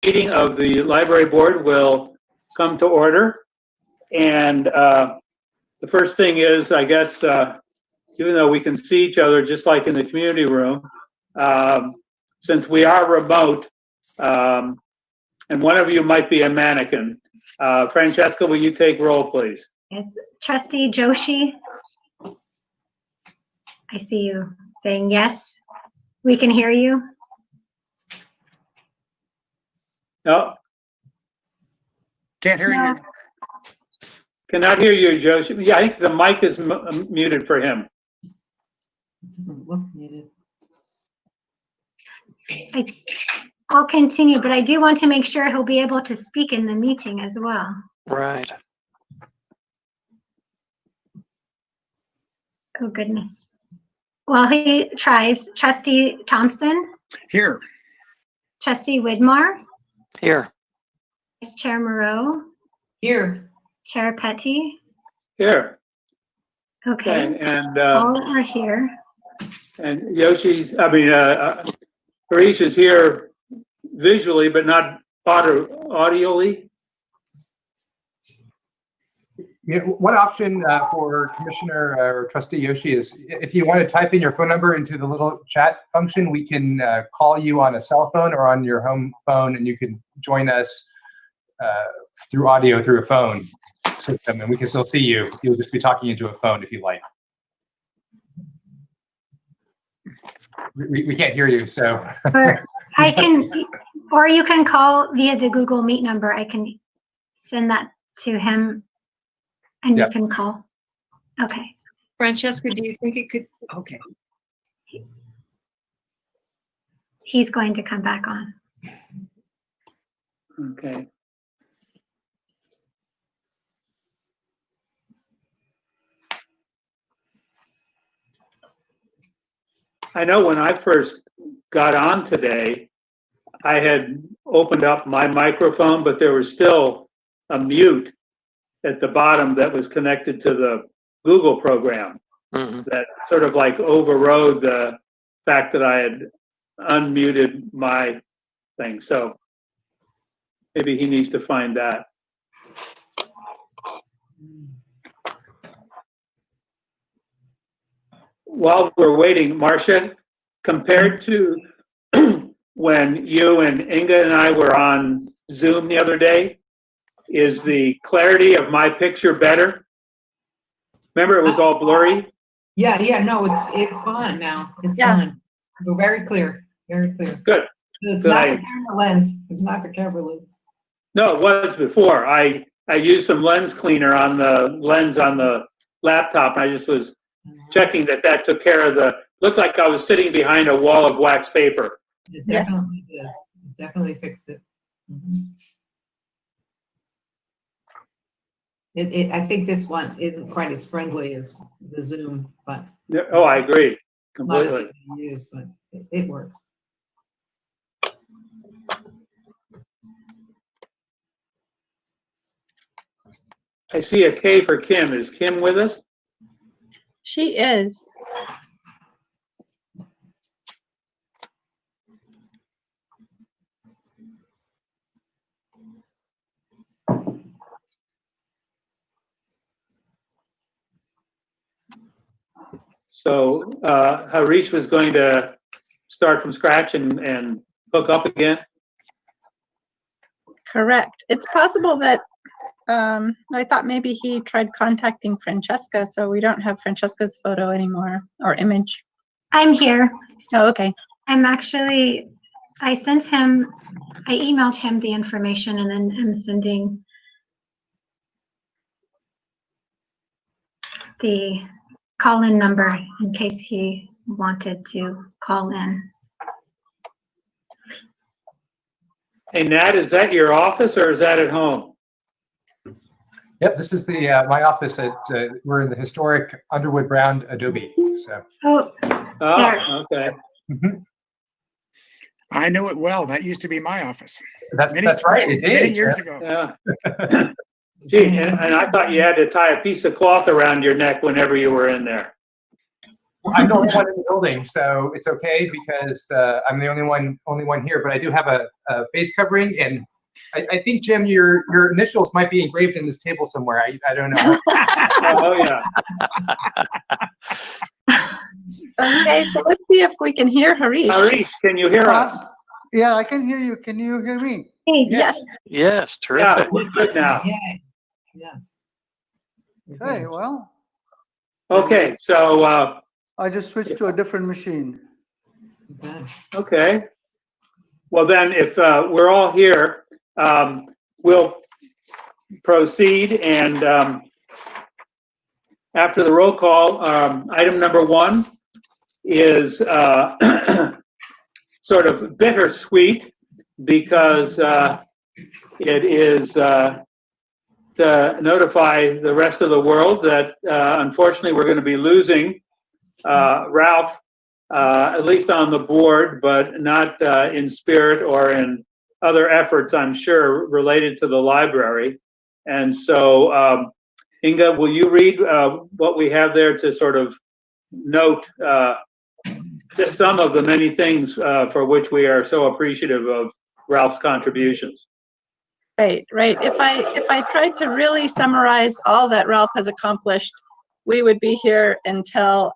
meeting of the library board will come to order. And the first thing is, I guess, even though we can see each other just like in the community room, since we are remote, and one of you might be a mannequin. Francesca, will you take roll, please? Yes, Trustee Joshi. I see you saying yes. We can hear you. No, Can't hear No. you. cannot hear you, Joshi. Yeah, I think the mic is muted for him. It doesn't look muted. I'll continue, but I do want to make sure he'll be able to speak in the meeting as well. Right. Oh, goodness. Well, he tries. Trustee Thompson, Here. Trustee Widmar, Here. Vice Chair Moreau, Here. Chair Petty. Here. Okay, And all are here. Harish is here visually, but not audioly. You know, one option for Commissioner or Trustee Yoshi is if you want to type in your phone number into the little chat function, we can call you on a cell phone or on your home phone, and you can join us through audio through a phone system, and we can still see you. You'll just be talking into a phone if you like. We can't hear you, so. Or I can, or you can call via the Google Meet number. I can send that to him and Yeah. you can call. Okay. Francesca, do you think it could? Okay. He's going to come back on. Okay. I know when I first got on today, I had opened up my microphone, but there was still a mute at the bottom that was connected to the Google program that sort of like overrode the fact that I had unmuted my thing. So maybe he needs to find that. While we're waiting, Marcia, compared to when you and Inga and I were on Zoom the other day, is the clarity of my picture better? Remember it was all blurry? Yeah, no, it's fine now. It's fine. We're very clear, very clear. Good. It's Good. not the camera lens. It's not the camera lens. No, it was before. I used some lens cleaner on the lens on the laptop, and I just was checking that took care of looked like I was sitting behind a wall of wax paper. It definitely did. It definitely fixed it. I think this one isn't quite as friendly as the Zoom, but Oh, I agree not as completely. easy to use, but it works. I see a K for Kim. Is Kim with us? She is. So Harish was going to start from scratch and hook up again. Correct. It's possible that I thought maybe he tried contacting Francesca, so we don't have Francesca's photo anymore or image. I'm here. Oh, okay. I emailed him the information, and then I'm sending the call-in number in case he wanted to call in. Hey, Nat, is that your office or is that at home? Yep, this is the my office at we're in the historic Underwood Brown Adobe. So. Oh, there. Okay. I know it well. That used to be my office. That's right. It did. Many years ago. Yeah. Gee, and I thought you had to tie a piece of cloth around your neck whenever you were in there. I'm the only one in the building, so it's okay because I'm the only one here. But I do have a face covering, and I think, Jim, your initials might be engraved in this table somewhere. I don't know. Oh, yeah. Okay, so let's see if we can hear Harish. Harish, can you hear us? Yeah, I can hear you. Can you hear me? Hey, Yes. Yes, Yeah, terrific. we're good now. Yay. Yes. Okay, well, Okay, so, I just switched to a different machine. Good. okay. Well, then, if we're all here, we'll proceed. And after the roll call, item number 1 is sort of bittersweet because it is to notify the rest of the world that unfortunately we're going to be losing Ralph, at least on the board, but not in spirit or in other efforts, I'm sure, related to the library. And so, Inga, will you read what we have there to sort of note just some of the many things for which we are so appreciative of Ralph's contributions? Right. If I tried to really summarize all that Ralph has accomplished, we would be here until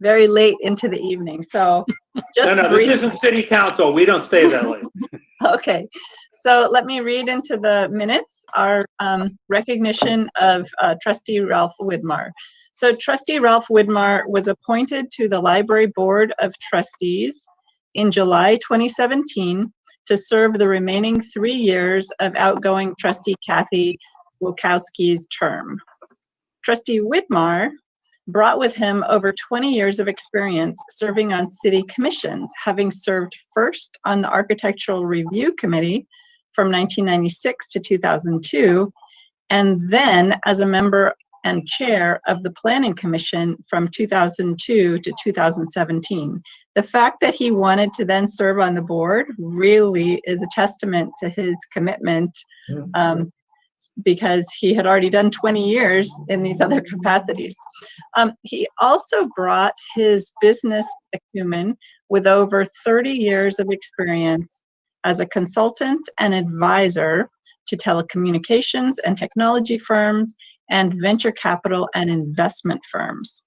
very late into the evening. So just No, this isn't city council. We don't stay that late. Okay, so let me read into the minutes our recognition of Trustee Ralph Widmar. So Trustee Ralph Widmar was appointed to the Library Board of Trustees in July 2017 to serve the remaining 3 years of outgoing Trustee Kathy Wokowski's term. Trustee Widmar brought with him over 20 years of experience serving on city commissions, having served first on the Architectural Review Committee from 1996 to 2002, and then as a member and chair of the Planning Commission from 2002 to 2017. The fact that he wanted to then serve on the board really is a testament to his commitment, because he had already done 20 years in these other capacities. He also brought his business acumen with over 30 years of experience as a consultant and advisor to telecommunications and technology firms and venture capital and investment firms.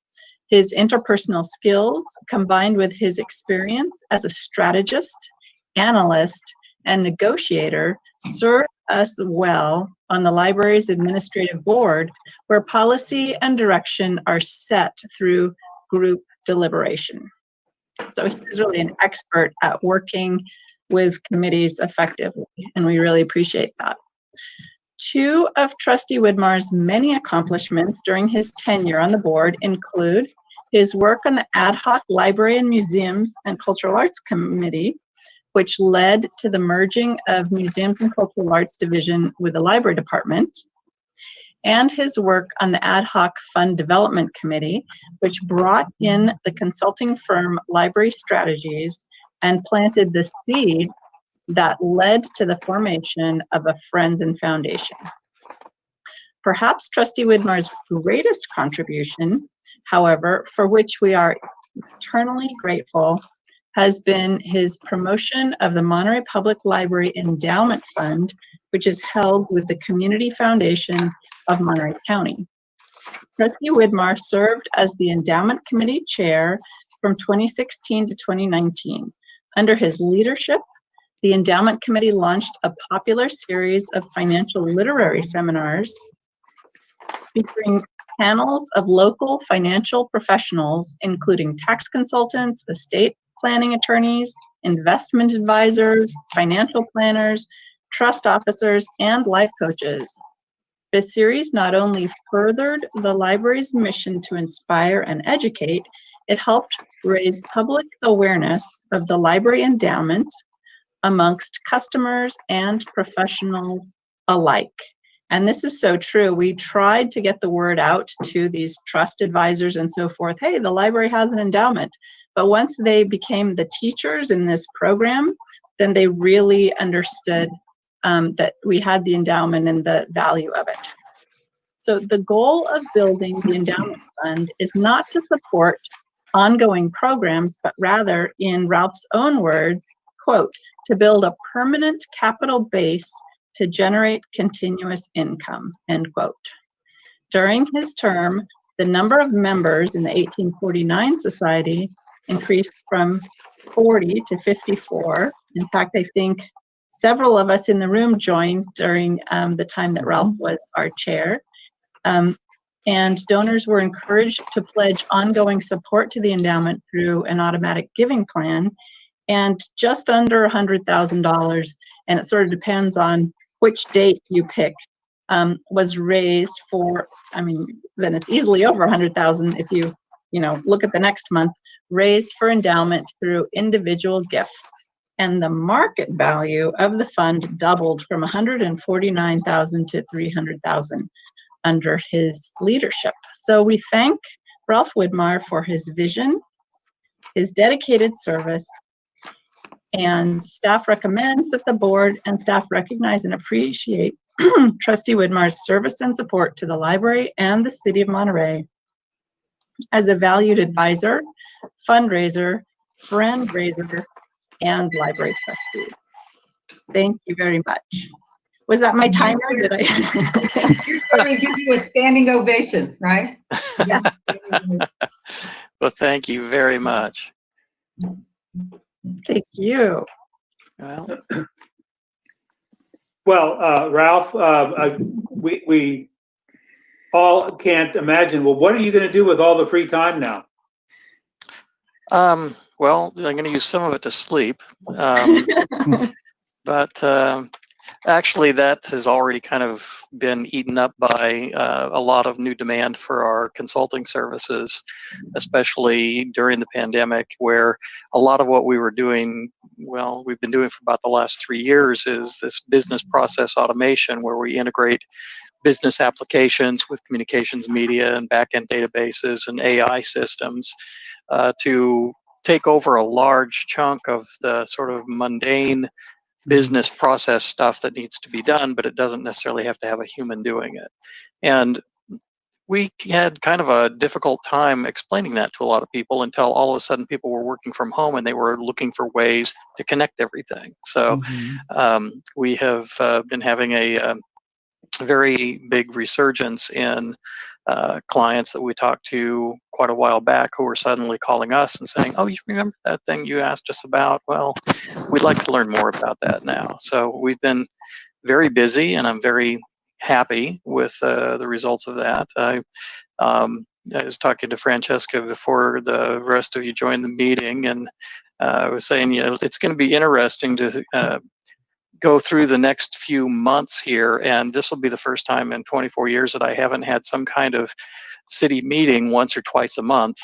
His interpersonal skills, combined with his experience as a strategist, analyst, and negotiator, serve us well on the library's administrative board, where policy and direction are set through group deliberation. So he's really an expert at working with committees effectively, and we really appreciate that. 2 of Trustee Widmar's many accomplishments during his tenure on the board include his work on the Ad Hoc Library and Museums and Cultural Arts Committee, which led to the merging of Museums and Cultural Arts Division with the Library Department, and his work on the Ad Hoc Fund Development Committee, which brought in the consulting firm Library Strategies and planted the seed that led to the formation of a Friends and Foundation. Perhaps Trustee Widmar's greatest contribution, however, for which we are eternally grateful, has been his promotion of the Monterey Public Library Endowment Fund, which is held with the Community Foundation of Monterey County. Trustee Widmar served as the Endowment Committee Chair from 2016 to 2019. Under his leadership, the Endowment Committee launched a popular series of financial literary seminars featuring panels of local financial professionals, including tax consultants, estate planning attorneys, investment advisors, financial planners, trust officers, and life coaches. This series not only furthered the library's mission to inspire and educate, it helped raise public awareness of the library endowment amongst customers and professionals alike. And this is so true. We tried to get the word out to these trust advisors and so forth. Hey, the library has an endowment. But once they became the teachers in this program, then they really understood that we had the endowment and the value of it. So the goal of building the endowment fund is not to support ongoing programs, but rather, in Ralph's own words, quote, to build a permanent capital base to generate continuous income, end quote. During his term, the number of members in the 1849 Society increased from 40 to 54. In fact, I think several of us in the room joined during the time that Ralph was our chair. And donors were encouraged to pledge ongoing support to the endowment through an automatic giving plan, and just under $100,000, and it sort of depends on which date you pick, was raised for, I mean, then it's easily over 100,000 if you look at the next month, raised for endowment through individual gifts. And the market value of the fund doubled from 149,000 to 300,000 under his leadership. So we thank Ralph Widmar for his vision, his dedicated service, and staff recommends that the board and staff recognize and appreciate Trustee Widmar's service and support to the library and the city of Monterey as a valued advisor, fundraiser, friend raiser, and library trustee. Thank you very much. Was that my timer? Did I? Here's where we give you a standing ovation, right? Yeah. Well, thank you very much. Thank you. Well, Ralph, we all can't imagine. Well, what are you going to do with all the free time now? Well, I'm going to use some of it to sleep, but actually that has already kind of been eaten up by a lot of new demand for our consulting services, especially during the pandemic, where a lot of what we were doing, well, we've been doing for about the last 3 years, is this business process automation, where we integrate business applications with communications media and backend databases and AI systems to take over a large chunk of the sort of mundane business process stuff that needs to be done, but it doesn't necessarily have to have a human doing it. And we had kind of a difficult time explaining that to a lot of people until all of a sudden people were working from home and they were looking for ways to connect everything. So we have been having a very big resurgence in clients that we talked to quite a while back who were suddenly calling us and saying, oh, you remember that thing you asked us about? Well, we'd like to learn more about that now. So we've been very busy, and I'm very happy with the results of that. I was talking to Francesca before the rest of you joined the meeting, and I was saying, it's going to be interesting to go through the next few months here, and this will be the first time in 24 years that I haven't had some kind of city meeting once or twice a month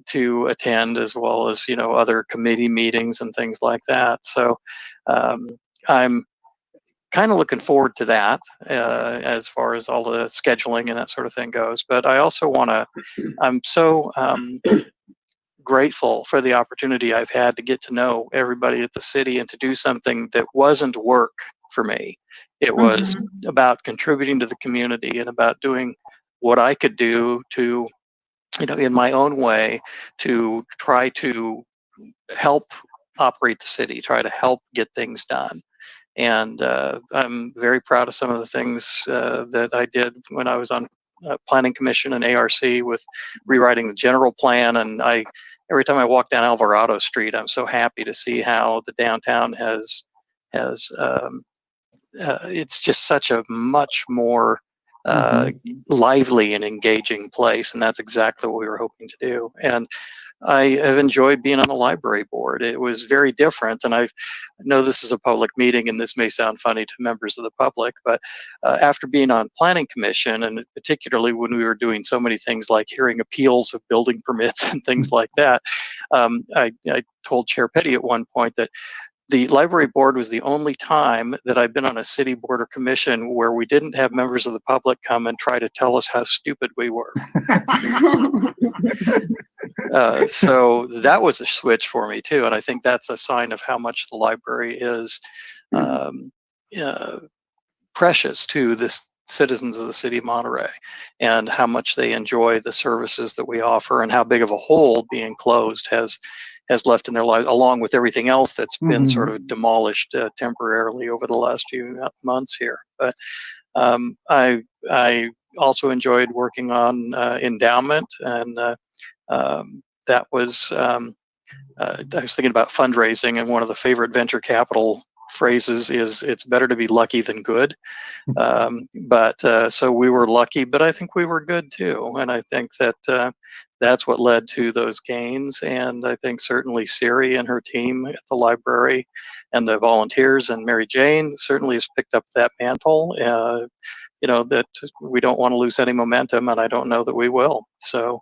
to attend, as well as other committee meetings and things like that. So I'm kind of looking forward to that as far as all the scheduling and that sort of thing goes. But I also I'm so grateful for the opportunity I've had to get to know everybody at the city and to do something that wasn't work for me. It was about contributing to the community and about doing what I could do to, in my own way, to try to help operate the city, try to help get things done. And I'm very proud of some of the things that I did when I was on Planning Commission and ARC with rewriting the general plan. And every time I walk down Alvarado Street, I'm so happy to see how the downtown has it's just such a much more lively and engaging place, and that's exactly what we were hoping to do. And I have enjoyed being on the library board. It was very different, and I know this is a public meeting and this may sound funny to members of the public, but after being on Planning Commission, and particularly when we were doing so many things like hearing appeals of building permits and things like that, I told Chair Petty at one point that the library board was the only time that I've been on a city board or commission where we didn't have members of the public come and try to tell us how stupid we were. So that was a switch for me too, and I think that's a sign of how much the library is precious to this citizens of the city of Monterey and how much they enjoy the services that we offer and how big of a hole being closed has left in their lives, along with everything else that's been sort of demolished temporarily over the last few months here. But I also enjoyed working on Endowment, and that was I was thinking about fundraising, and one of the favorite venture capital phrases is "It's better to be lucky than good." So we were lucky, but I think we were good too, and I think that that's what led to those gains. And I think certainly Siri and her team at the library, and the volunteers, and Mary Jane certainly has picked up that mantle. That we don't want to lose any momentum, and I don't know that we will. So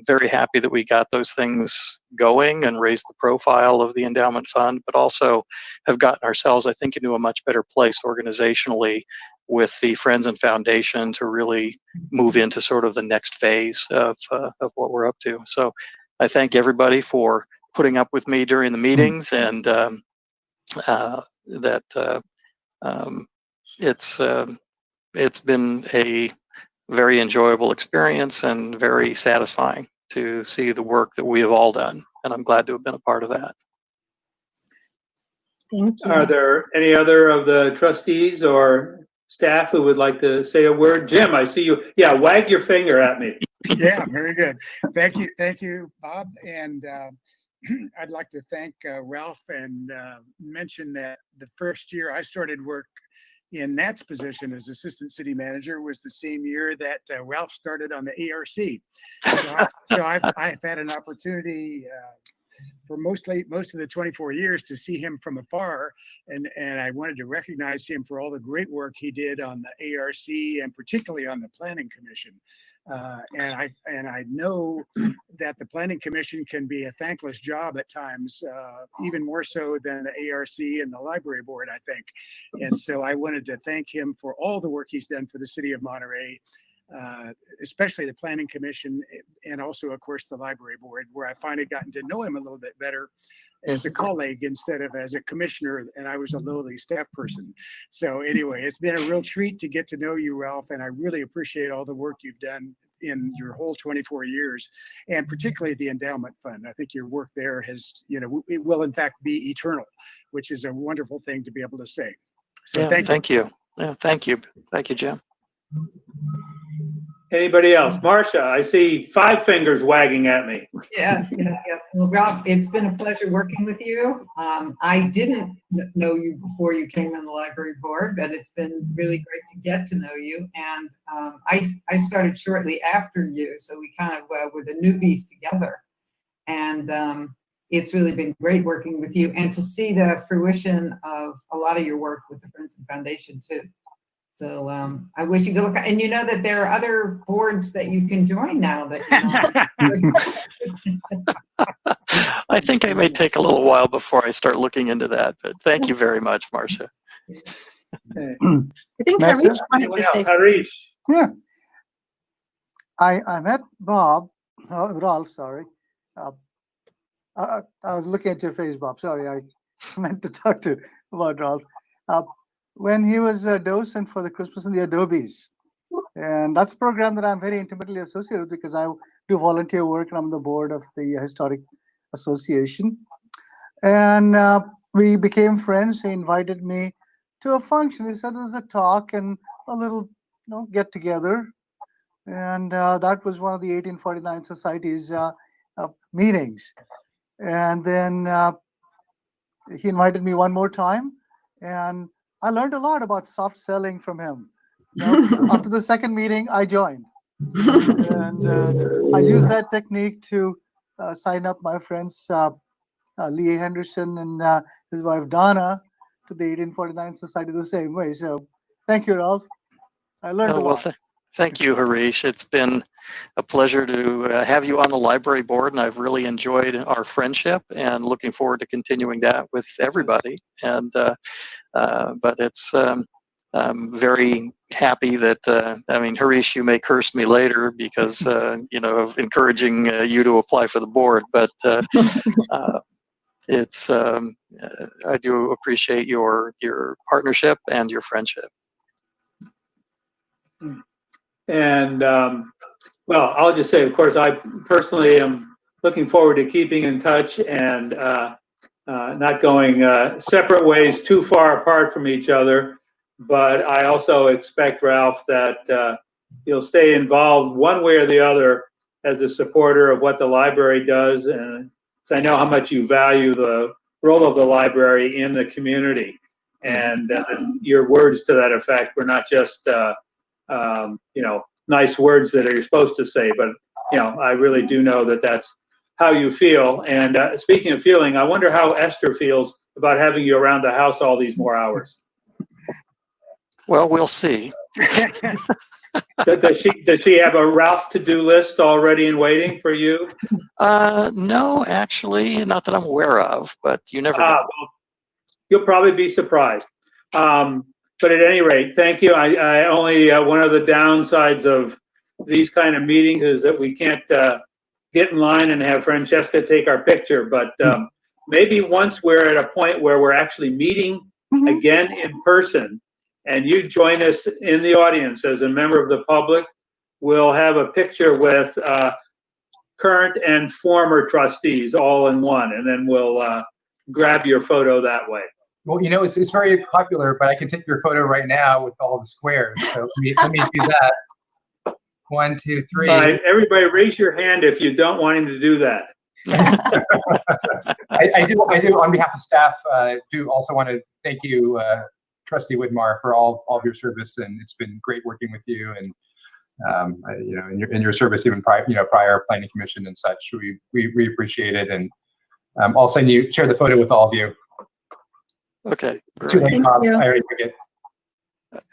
very happy that we got those things going and raised the profile of the endowment fund, but also have gotten ourselves, I think, into a much better place organizationally with the Friends and Foundation to really move into sort of the next phase of what we're up to. So I thank everybody for putting up with me during the meetings, and it's been a very enjoyable experience and very satisfying to see the work that we have all done. And I'm glad to have been a part of that. Thank you. Are there any other of the trustees or staff who would like to say a word? Jim, I see you. Yeah, wag your finger at me. Yeah, very good. Thank you, Bob. And I'd like to thank Ralph and mention that the first year I started work in Nat's position as assistant city manager was the same year that Ralph started on the ARC. So I've had an opportunity for most of the 24 years to see him from afar, and I wanted to recognize him for all the great work he did on the ARC and particularly on the Planning Commission. And I know that the Planning Commission can be a thankless job at times, even more so than the ARC and the Library Board, I think. And so I wanted to thank him for all the work he's done for the city of Monterey, especially the Planning Commission, and also, of course, the Library Board, where I finally gotten to know him a little bit better as a colleague instead of as a commissioner, and I was a lowly staff person. So anyway, it's been a real treat to get to know you, Ralph, and I really appreciate all the work you've done in your whole 24 years, and particularly the Endowment Fund. I think your work there has, it will in fact be eternal, which is a wonderful thing to be able to say. So Yeah, thank you. Yeah, thank you. Thank you, Jim. Anybody else? Marcia, I see 5 fingers wagging at me. Yes. Well, Ralph, it's been a pleasure working with you. I didn't know you before you came on the library board, but it's been really great to get to know you. And I started shortly after you, so we kind of were the newbies together. And it's really been great working with you, and to see the fruition of a lot of your work with the Friends and Foundation too. So I wish you good luck. And you know that there are other boards that you can join now that I think I may take a little while before I start looking into that, but thank you very much, Marcia. I think Harish wanted to say something. Harish. Yeah. I met Bob, Ralph, sorry. I was looking at your face, Bob. Sorry, I meant to talk about Ralph. When he was a docent for the Christmas in the Adobes. And that's a program that I'm very intimately associated with because I do volunteer work and I'm on the board of the Historic Association. And we became friends. He invited me to a function. He said there's a talk and a little get together. And that was one of the 1849 Society's meetings. And then he invited me one more time. And I learned a lot about soft selling from him. After the second meeting, I joined. And I used that technique to sign up my friends, Lee Henderson and his wife, Donna, to the 1849 Society the same way. So thank you, Ralph. I learned a lot. Thank you, Harish. It's been a pleasure to have you on the library board, and I've really enjoyed our friendship and looking forward to continuing that with everybody. And but it's I'm very happy that Harish, you may curse me later because of encouraging you to apply for the board, but it's I do appreciate your partnership and your friendship. And, well, I'll just say, of course, I personally am looking forward to keeping in touch and not going separate ways too far apart from each other. But I also expect, Ralph, that you'll stay involved one way or the other as a supporter of what the library does. And so I know how much you value the role of the library in the community. And your words to that effect were not just, you know, nice words that you're supposed to say, but, you know, I really do know that that's how you feel. And speaking of feeling, I wonder how Esther feels about having you around the house all these more hours. Well, we'll see. Does she have a Ralph to-do list already in waiting for you? No, actually, not that I'm aware of, but you never know. Well, you'll probably be surprised. But at any rate, thank you. I only, one of the downsides of these kind of meetings is that we can't get in line and have Francesca take our picture, but maybe once we're at a point where we're actually meeting again in person, and you join us in the audience as a member of the public, we'll have a picture with current and former trustees all in one, and then we'll grab your photo that way. Well, you know, it's very popular, but I can take your photo right now with all the squares. So let me do that. 1, 2, 3. All right, everybody raise your hand if you don't want him to do that. I do on behalf of staff, do also want to thank you, Trustee Widmar, for all of your service, and it's been great working with you, and you know, in your service even prior, you know, prior planning commission and such. We appreciate it, and I'll share the photo with all of you. Okay. Too late, Bob. you. I already took it.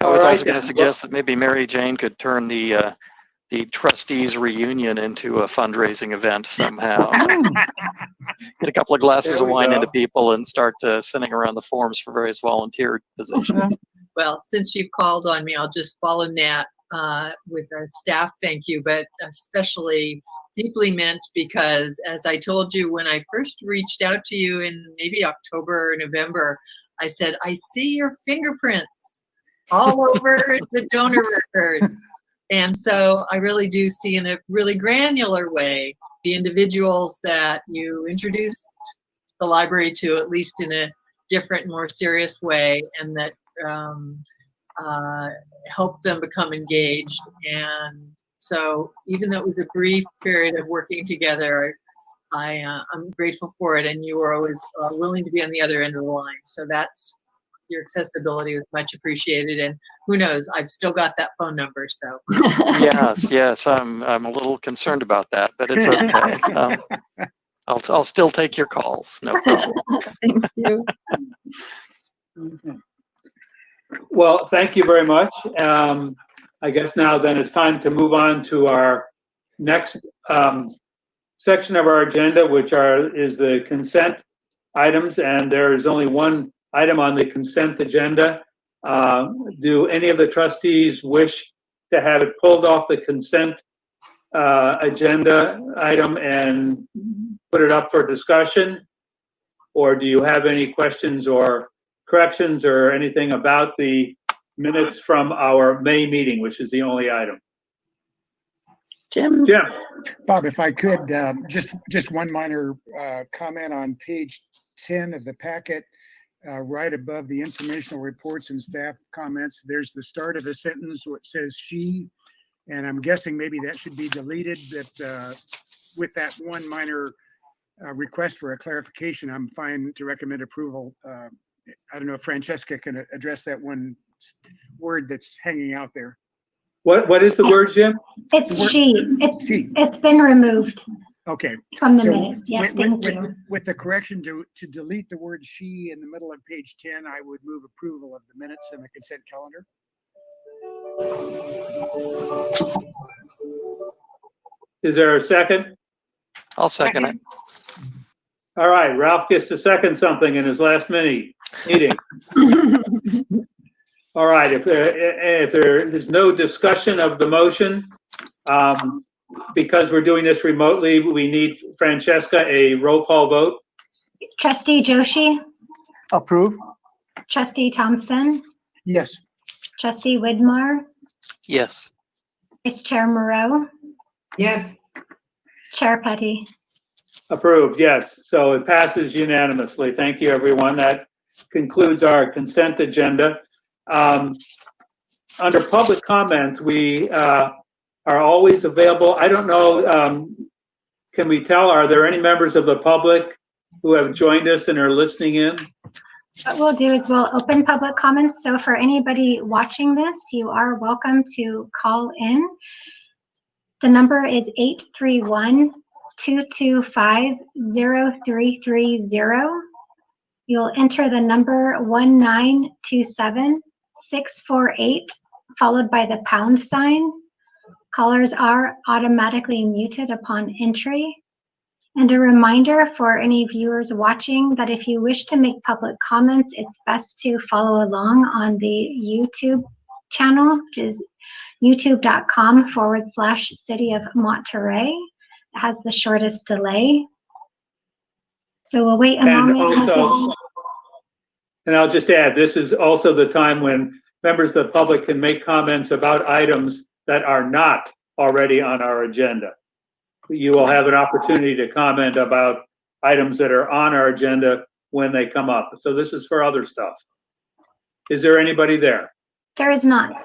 I was All also right. going to suggest that maybe Mary Jane could turn the trustees reunion into a fundraising event somehow. Get a couple of glasses There of we wine go. into people and start sending around the forms for various volunteer positions. Well, since you've called on me, I'll just follow Nat with a staff thank you, but especially deeply meant because, as I told you when I first reached out to you in maybe October or November, I said, I see your fingerprints all over the donor record. And so I really do see in a really granular way the individuals that you introduced the library to, at least in a different, more serious way, and that help them become engaged. And so even though it was a brief period of working together, I'm grateful for it, and you were always willing to be on the other end of the line. So that's, your accessibility was much appreciated, and who knows, I've still got that phone number, so. Yes, I'm a little concerned about that, but it's okay. I'll still take your calls, no problem. Thank you. Okay. Well, thank you very much. I guess now then it's time to move on to our next section of our agenda, which is the consent items, and there is only one item on the consent agenda. Do any of the trustees wish to have it pulled off the consent agenda item and put it up for discussion? Or do you have any questions or corrections or anything about the minutes from our May meeting, which is the only item? Jim? Jim? Bob, if I could, just one minor comment on page 10 of the packet, right above the informational reports and staff comments, there's the start of a sentence where it says she, and I'm guessing maybe that should be deleted, that with that one minor request for a clarification, I'm fine to recommend approval. I don't know if Francesca can address that one word that's hanging out there. What is the word, Jim? It's she. She. It's been removed Okay. from the So minutes. Yes, thank you. With the correction to delete the word she in the middle of page 10, I would move approval of the minutes and the consent calendar. Is there a second? I'll second it. All right, Ralph gets to second something in his last meeting. All right, if there is no discussion of the motion, because we're doing this remotely, we need, Francesca, a roll call vote. Trustee Joshi, Approve. Trustee Thompson, Yes. Trustee Widmar, Yes. Vice Chair Moreau, Yes, Chair Petty. Approved, yes. So it passes unanimously. Thank you, everyone. That concludes our consent agenda. Under public comments, we are always available. I don't know, can we tell, are there any members of the public who have joined us and are listening in? What we'll do is we'll open public comments. So for anybody watching this, you are welcome to call in. The number is 831-225-0330. You'll enter the number 1927648, followed by the pound sign. Callers are automatically muted upon entry. And a reminder for any viewers watching that if you wish to make public comments, it's best to follow along on the YouTube channel, which is youtube.com/City of Monterey. It has the shortest delay. So we'll wait a And moment. also, and I'll just add, this is also the time when members of the public can make comments about items that are not already on our agenda. You will have an opportunity to comment about items that are on our agenda when they come up. So this is for other stuff. Is there anybody there? There is not.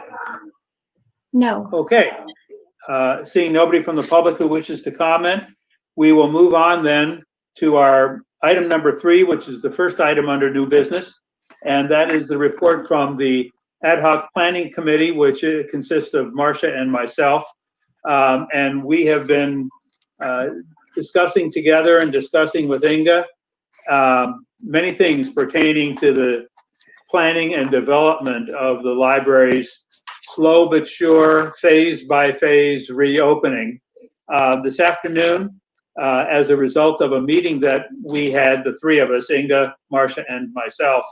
No. Okay. Seeing nobody from the public who wishes to comment, we will move on then to our item number 3, which is the first item under new business. And that is the report from the Ad hoc Planning Committee, which consists of Marcia and myself. And we have been discussing together and discussing with Inga many things pertaining to the planning and development of the library's slow but sure, phase by phase reopening. This afternoon, as a result of a meeting that we had, the three of us, Inga, Marcia, and myself,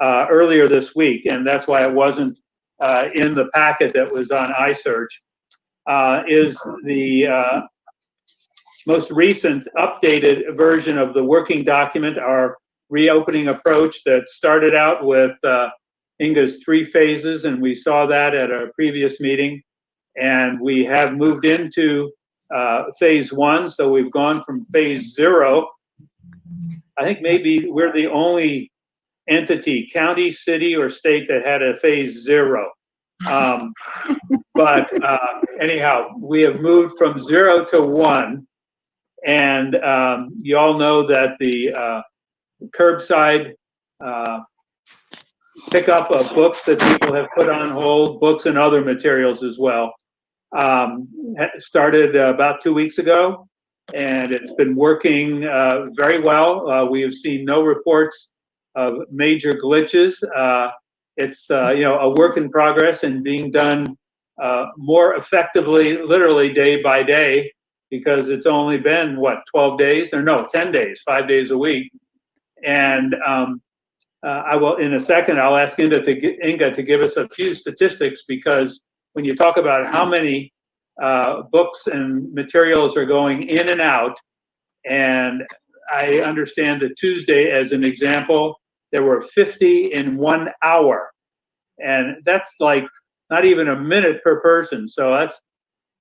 earlier this week, and that's why it wasn't in the packet that was on iSearch, is the most recent updated version of the working document, our reopening approach that started out with Inga's 3 phases, and we saw that at a previous meeting. And we have moved into phase 1, so we've gone from phase 0. I think maybe we're the only entity, county, city, or state that had a phase 0. But anyhow, we have moved from 0 to 1. And you all know that the curbside pickup of books that people have put on hold, books and other materials as well, started about 2 weeks ago, and it's been working very well. We have seen no reports of major glitches. It's a work in progress and being done more effectively, literally day by day, because it's only been, 12 days? Or no, 10 days, 5 days a week. And I will, in a second, I'll ask Inga to give us a few statistics, because when you talk about how many books and materials are going in and out, and I understand that Tuesday, as an example, there were 50 in 1 hour. And that's like not even a minute per person. So that's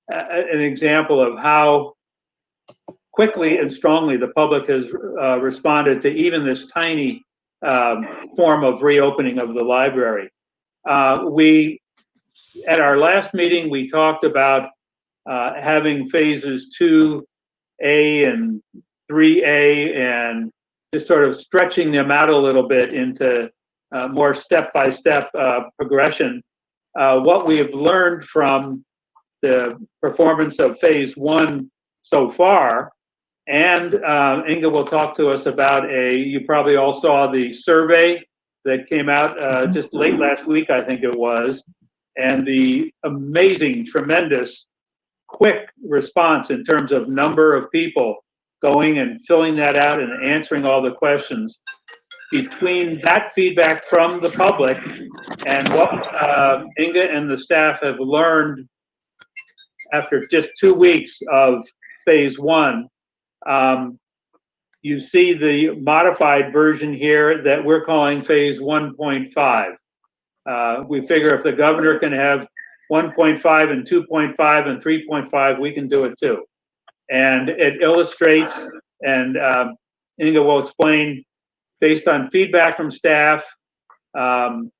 an example of how quickly and strongly the public has responded to even this tiny form of reopening of the library. At our last meeting, we talked about having phases 2A and 3A and just sort of stretching them out a little bit into more step-by-step progression. What we have learned from the performance of phase 1 so far, and Inga will talk to us about you probably all saw the survey that came out just late last week, I think it was, and the amazing, tremendous, quick response in terms of number of people going and filling that out and answering all the questions. Between that feedback from the public and what Inga and the staff have learned after just 2 weeks of phase 1, you see the modified version here that we're calling phase 1.5. We figure if the governor can have 1.5 and 2.5 and 3.5, we can do it too. And it illustrates, and Inga will explain, based on feedback from staff,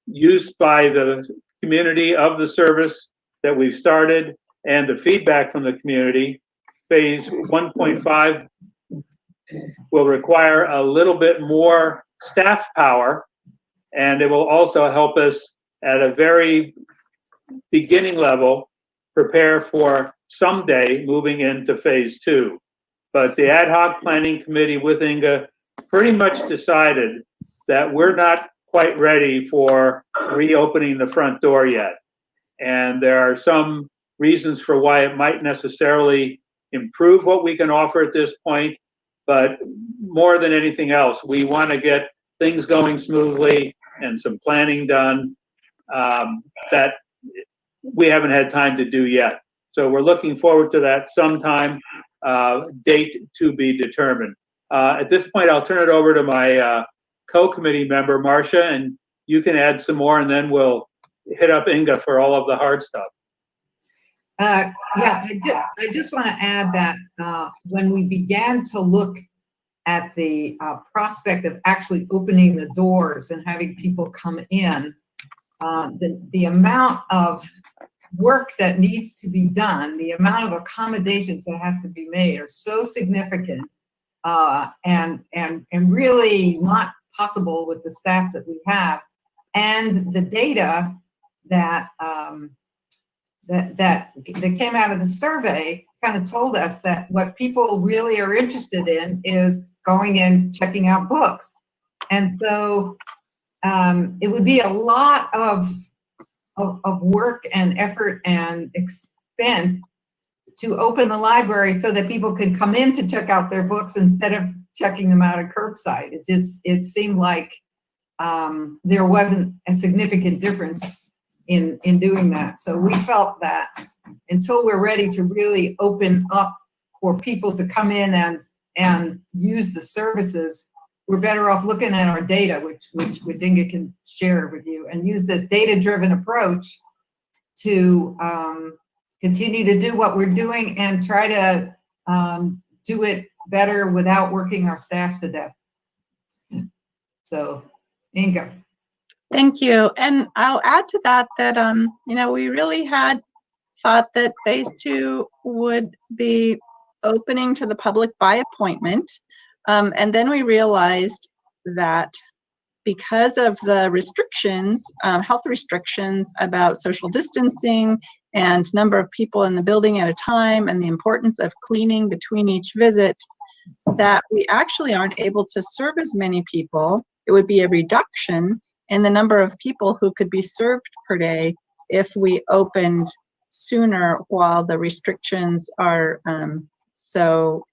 used by the community of the service that we've started, and the feedback from the community. Phase 1.5 will require a little bit more staff power, and it will also help us at a very beginning level prepare for someday moving into phase 2. But the ad hoc planning committee with Inga pretty much decided that we're not quite ready for reopening the front door yet. And there are some reasons for why it might necessarily improve what we can offer at this point. But more than anything else, we want to get things going smoothly and some planning done that we haven't had time to do yet. So we're looking forward to that sometime, date to be determined. At this point, I'll turn it over to my co-committee member, Marcia, and you can add some more, and then we'll hit up Inga for all of the hard stuff. Yeah, I just want to add that when we began to look at the prospect of actually opening the doors and having people come in, the amount of work that needs to be done, the amount of accommodations that have to be made are so significant and really not possible with the staff that we have. And the data that that came out of the survey kind of told us that what people really are interested in is going in, checking out books. And so it would be a lot of work and effort and expense to open the library so that people could come in to check out their books instead of checking them out at curbside. It seemed like there wasn't a significant difference in doing that. So we felt that until we're ready to really open up for people to come in and use the services, we're better off looking at our data, which Inga can share with you, and use this data-driven approach to continue to do what we're doing and try to do it better without working our staff to death. So, Inga. Thank you. And I'll add to that you know, we really had thought that phase 2 would be opening to the public by appointment. And then we realized that because of the restrictions, health restrictions about social distancing and number of people in the building at a time and the importance of cleaning between each visit, that we actually aren't able to serve as many people. It would be a reduction in the number of people who could be served per day if we opened sooner while the restrictions are so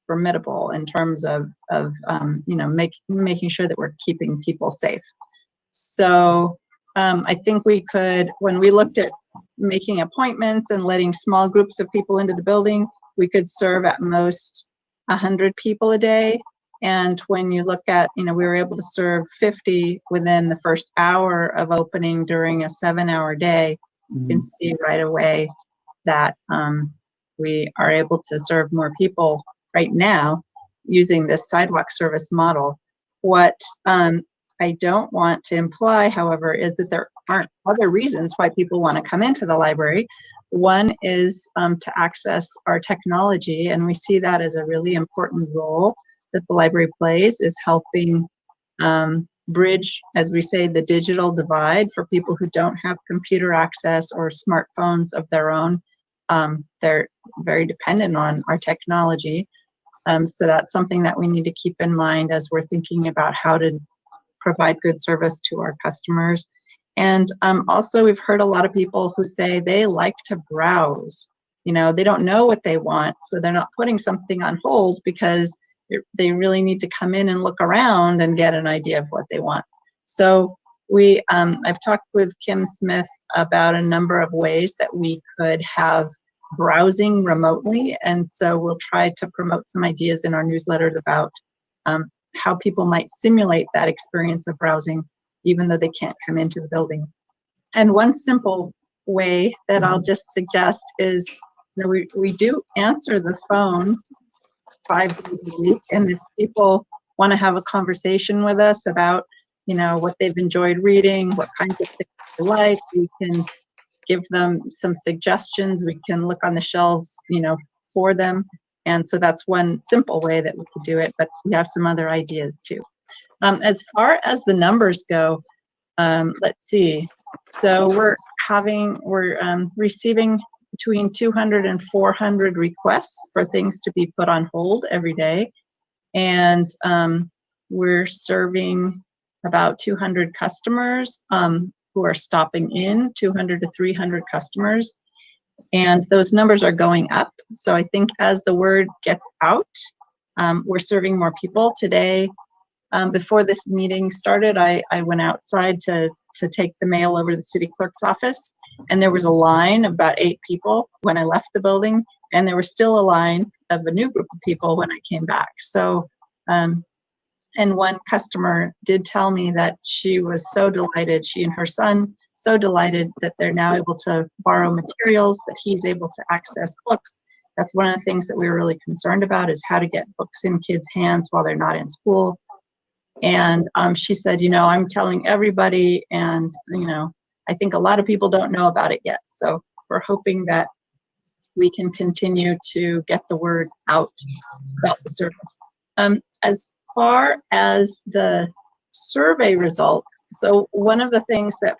formidable in terms of you know, making sure that we're keeping people safe. So I think we could, when we looked at making appointments and letting small groups of people into the building, we could serve at most 100 people a day. And when you look at, you know, we were able to serve 50 within the first hour of opening during a 7-hour day. You can see right away that we are able to serve more people right now using this sidewalk service model. What I don't want to imply, however, is that there aren't other reasons why people want to come into the library. One is to access our technology, and we see that as a really important role that the library plays, is helping bridge, as we say, the digital divide for people who don't have computer access or smartphones of their own. They're very dependent on our technology. So that's something that we need to keep in mind as we're thinking about how to provide good service to our customers. And also, we've heard a lot of people who say they like to browse. You know, they don't know what they want, so they're not putting something on hold because they really need to come in and look around and get an idea of what they want. So I've talked with Kim Smith about a number of ways that we could have browsing remotely. And so we'll try to promote some ideas in our newsletters about how people might simulate that experience of browsing, even though they can't come into the building. And one simple way that I'll just suggest is, we do answer the phone 5 days a week, and if people want to have a conversation with us about, what they've enjoyed reading, what kinds of things they like, we can give them some suggestions. We can look on the shelves, for them. And so that's one simple way that we could do it, but we have some other ideas too. As far as the numbers go, let's see. So we're receiving between 200 and 400 requests for things to be put on hold every day. And we're serving about 200 customers who are stopping in, 200 to 300 customers. And those numbers are going up. So I think as the word gets out, we're serving more people. Today, before this meeting started, I went outside to take the mail over to the city clerk's office, and there was a line of about 8 people when I left the building, and there was still a line of a new group of people when I came back. So, and one customer did tell me that she was so delighted, she and her son, so delighted that they're now able to borrow materials, that he's able to access books. That's one of the things that we were really concerned about, is how to get books in kids' hands while they're not in school. And she said, I'm telling everybody, and, I think a lot of people don't know about it yet. So we're hoping that we can continue to get the word out about the service. As far as the survey results, so one of the things that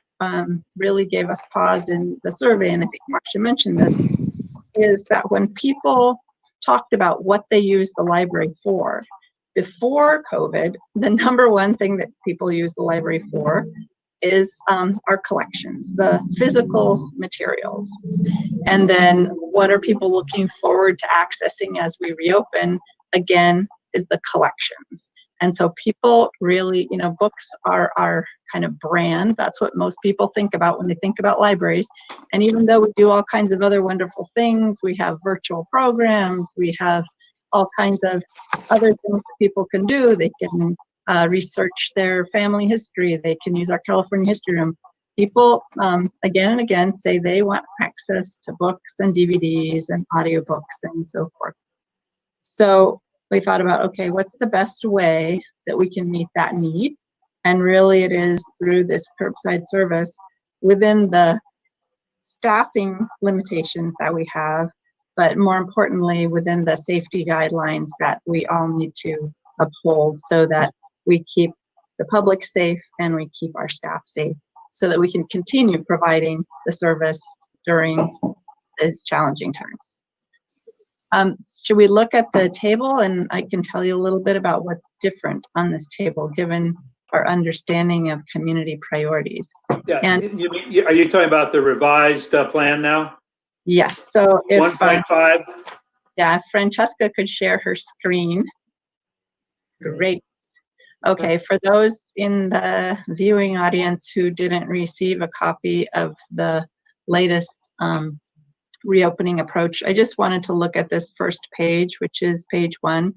really gave us pause in the survey, and I think Marcia mentioned this, is that when people talked about what they use the library for, before COVID, the number one thing that people use the library for is our collections, the physical materials. And then what are people looking forward to accessing as we reopen? Again, is the collections. And so people really, books are our kind of brand. That's what most people think about when they think about libraries. And even though we do all kinds of other wonderful things, we have virtual programs, we have all kinds of other things that people can do. They can research their family history. They can use our California History Room. People, again and again, say they want access to books and DVDs and audiobooks and so forth. So we thought about, okay, what's the best way that we can meet that need? And really it is through this curbside service within the staffing limitations that we have, but more importantly, within the safety guidelines that we all need to uphold, so that we keep the public safe and we keep our staff safe, so that we can continue providing the service during these challenging times. Should we look at the table, and I can tell you a little bit about what's different on this table, given our understanding of community priorities. Yeah, And are you talking about the revised plan now? yes, so if 1.5? yeah, if Francesca could share her screen. Great. Okay, for those in the viewing audience who didn't receive a copy of the latest reopening approach, I just wanted to look at this first page, which is page 1.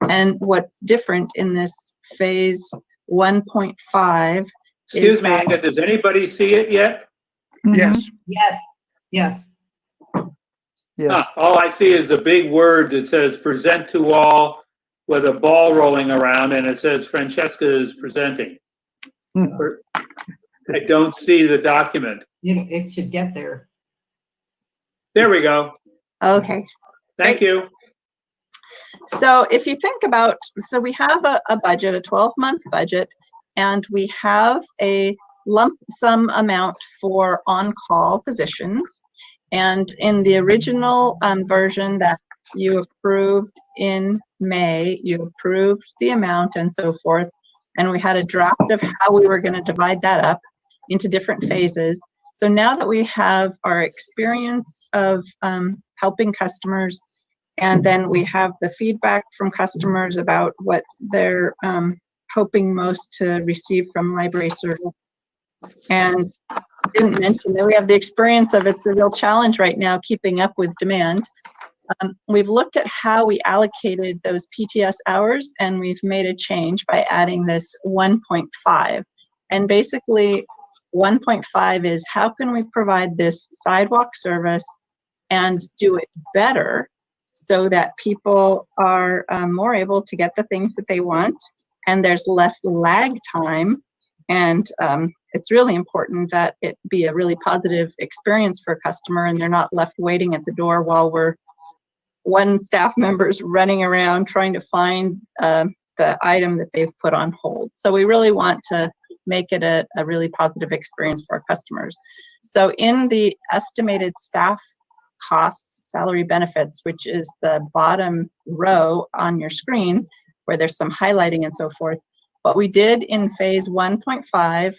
And what's different in this phase 1.5 Excuse is me, that, Inga, does anybody see it yet? Yes. Yes, yes. Yes. All I see is a big word that says present to all with a ball rolling around, and it says Francesca is presenting. I don't see the document. It should get there. There we go. okay. Thank you. So if you think about, so we have a budget, a 12-month budget, and we have a lump sum amount for on-call positions. And in the original version that you approved in May, you approved the amount and so forth. And we had a draft of how we were going to divide that up into different phases. So now that we have our experience of helping customers, and then we have the feedback from customers about what they're hoping most to receive from library service. And I didn't mention that we have the experience of it's a real challenge right now keeping up with demand. We've looked at how we allocated those PTS hours, and we've made a change by adding this 1.5. And basically 1.5 is how can we provide this sidewalk service and do it better so that people are more able to get the things that they want, and there's less lag time. And it's really important that it be a really positive experience for a customer, and they're not left waiting at the door while one staff member's running around trying to find the item that they've put on hold. So we really want to make it a really positive experience for our customers. So in the estimated staff costs, salary benefits, which is the bottom row on your screen where there's some highlighting and so forth, what we did in phase 1.5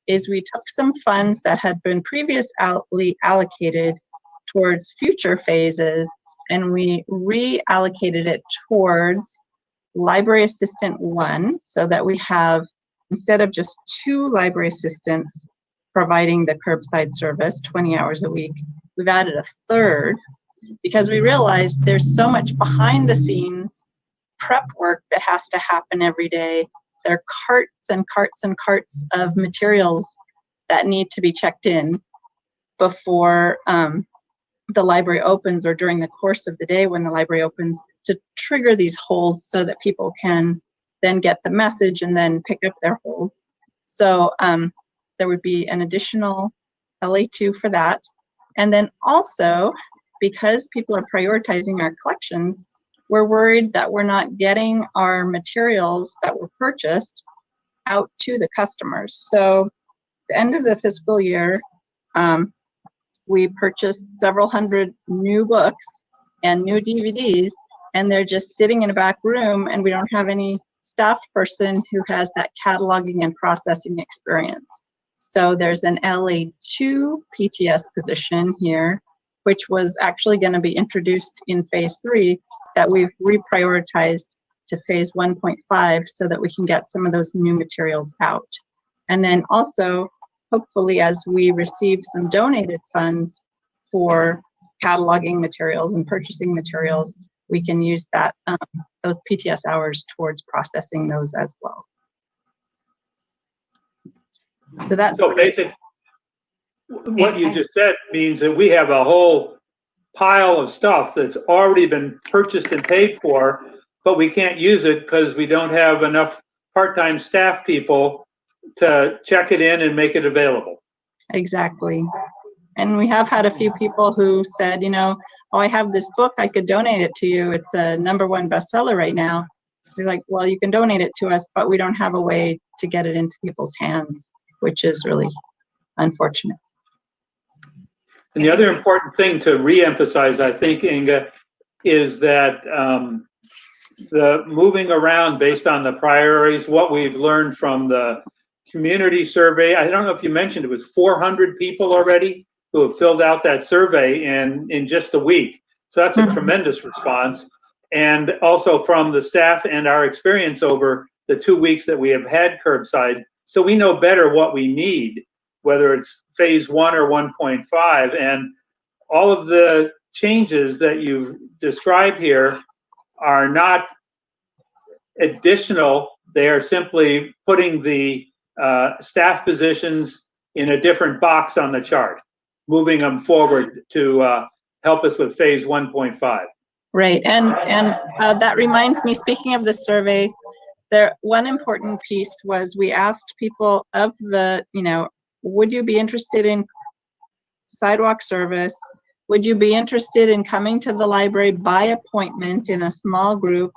is we took some funds that had been previously allocated towards future phases, and we reallocated it towards library assistant 1, so that we have, instead of just 2 library assistants providing the curbside service 20 hours a week, we've added a 3rd, because we realized there's so much behind the scenes prep work that has to happen every day. There are carts and carts and carts of materials that need to be checked in before the library opens, or during the course of the day when the library opens, to trigger these holds so that people can then get the message and then pick up their holds. So there would be an additional LA2 for that. And then also, because people are prioritizing our collections, we're worried that we're not getting our materials that were purchased out to the customers. So at the end of the fiscal year, we purchased several hundred new books and new DVDs, and they're just sitting in a back room, and we don't have any staff person who has that cataloging and processing experience. So there's an LA2 PTS position here, which was actually going to be introduced in phase 3, that we've reprioritized to phase 1.5 so that we can get some of those new materials out. And then also, hopefully, as we receive some donated funds for cataloging materials and purchasing materials, we can use that those PTS hours towards processing those as well. So that's So basically, what you just said means that we have a whole pile of stuff that's already been purchased and paid for, but we can't use it because we don't have enough part-time staff people to check it in and make it available. exactly. And we have had a few people who said, you know, oh, I have this book, I could donate it to you. It's a #1 bestseller right now. We're like, well, you can donate it to us, but we don't have a way to get it into people's hands, which is really unfortunate. And the other important thing to reemphasize, I think, Inga, is that the moving around based on the priorities, what we've learned from the community survey. I don't know if you mentioned it was 400 people already who have filled out that survey in just a week. So that's a tremendous response. And also from the staff and our experience over the 2 weeks that we have had curbside. So we know better what we need, whether it's phase 1 or 1.5. And all of the changes that you've described here are not additional. They are simply putting the staff positions in a different box on the chart, moving them forward to help us with phase 1.5. Right, and that reminds me, speaking of the survey, one important piece was we asked people of the, you know, would you be interested in sidewalk service? Would you be interested in coming to the library by appointment in a small group?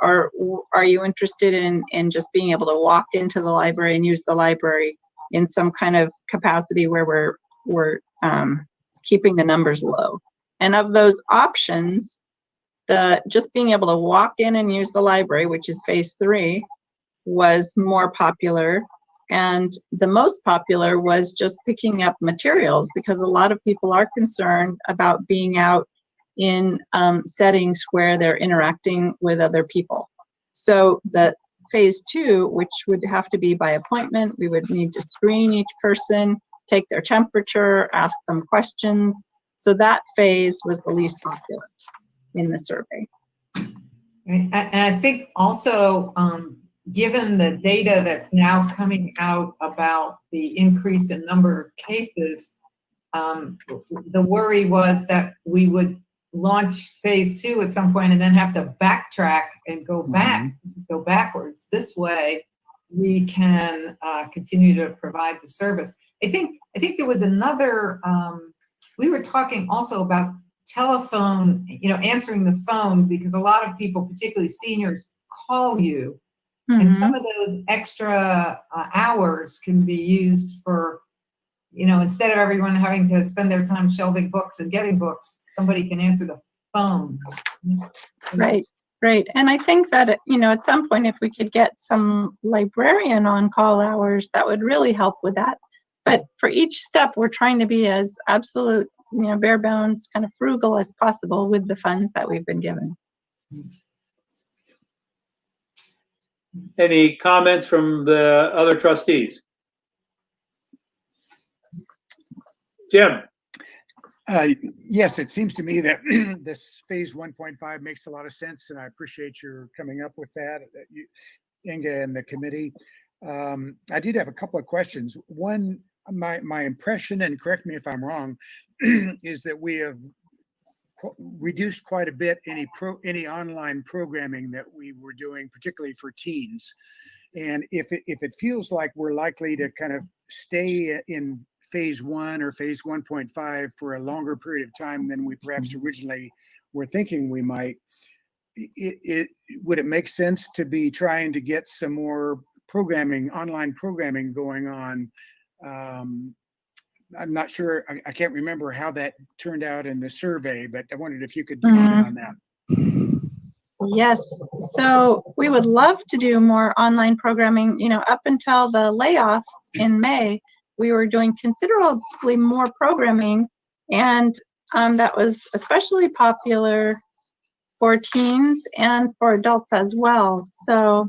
Or are you interested in just being able to walk into the library and use the library in some kind of capacity where we're keeping the numbers low? And of those options, just being able to walk in and use the library, which is phase 3, was more popular. And the most popular was just picking up materials, because a lot of people are concerned about being out in settings where they're interacting with other people. So the phase 2, which would have to be by appointment, we would need to screen each person, take their temperature, ask them questions. So that phase was the least popular in the survey. And I think also given the data that's now coming out about the increase in number of cases, the worry was that we would launch phase 2 at some point and then have to backtrack and go backwards. This way, we can continue to provide the service. I think there was another, we were talking also about telephone, answering the phone, because a lot of people, particularly seniors, call you. And some of those extra hours can be used for, instead of everyone having to spend their time shelving books and getting books, somebody can answer the phone. Right. And I think that, at some point, if we could get some librarian on call hours, that would really help with that. But for each step, we're trying to be as absolute, bare bones, kind of frugal as possible with the funds that we've been given. Any comments from the other trustees? Jim? Yes, it seems to me that this phase 1.5 makes a lot of sense, and I appreciate your coming up with that, Inga and the committee. I did have a couple of questions. One, my impression, and correct me if I'm wrong, is that we have reduced quite a bit any online programming that we were doing, particularly for teens. And if it feels like we're likely to kind of stay in phase 1 or phase 1.5 for a longer period of time than we perhaps originally were thinking we might, would it make sense to be trying to get some more online programming going on? I'm not sure, I can't remember how that turned out in the survey, but I wondered if you could comment on that. Yes, so we would love to do more online programming. Up until the layoffs in May, we were doing considerably more programming, and that was especially popular for teens and for adults as well. So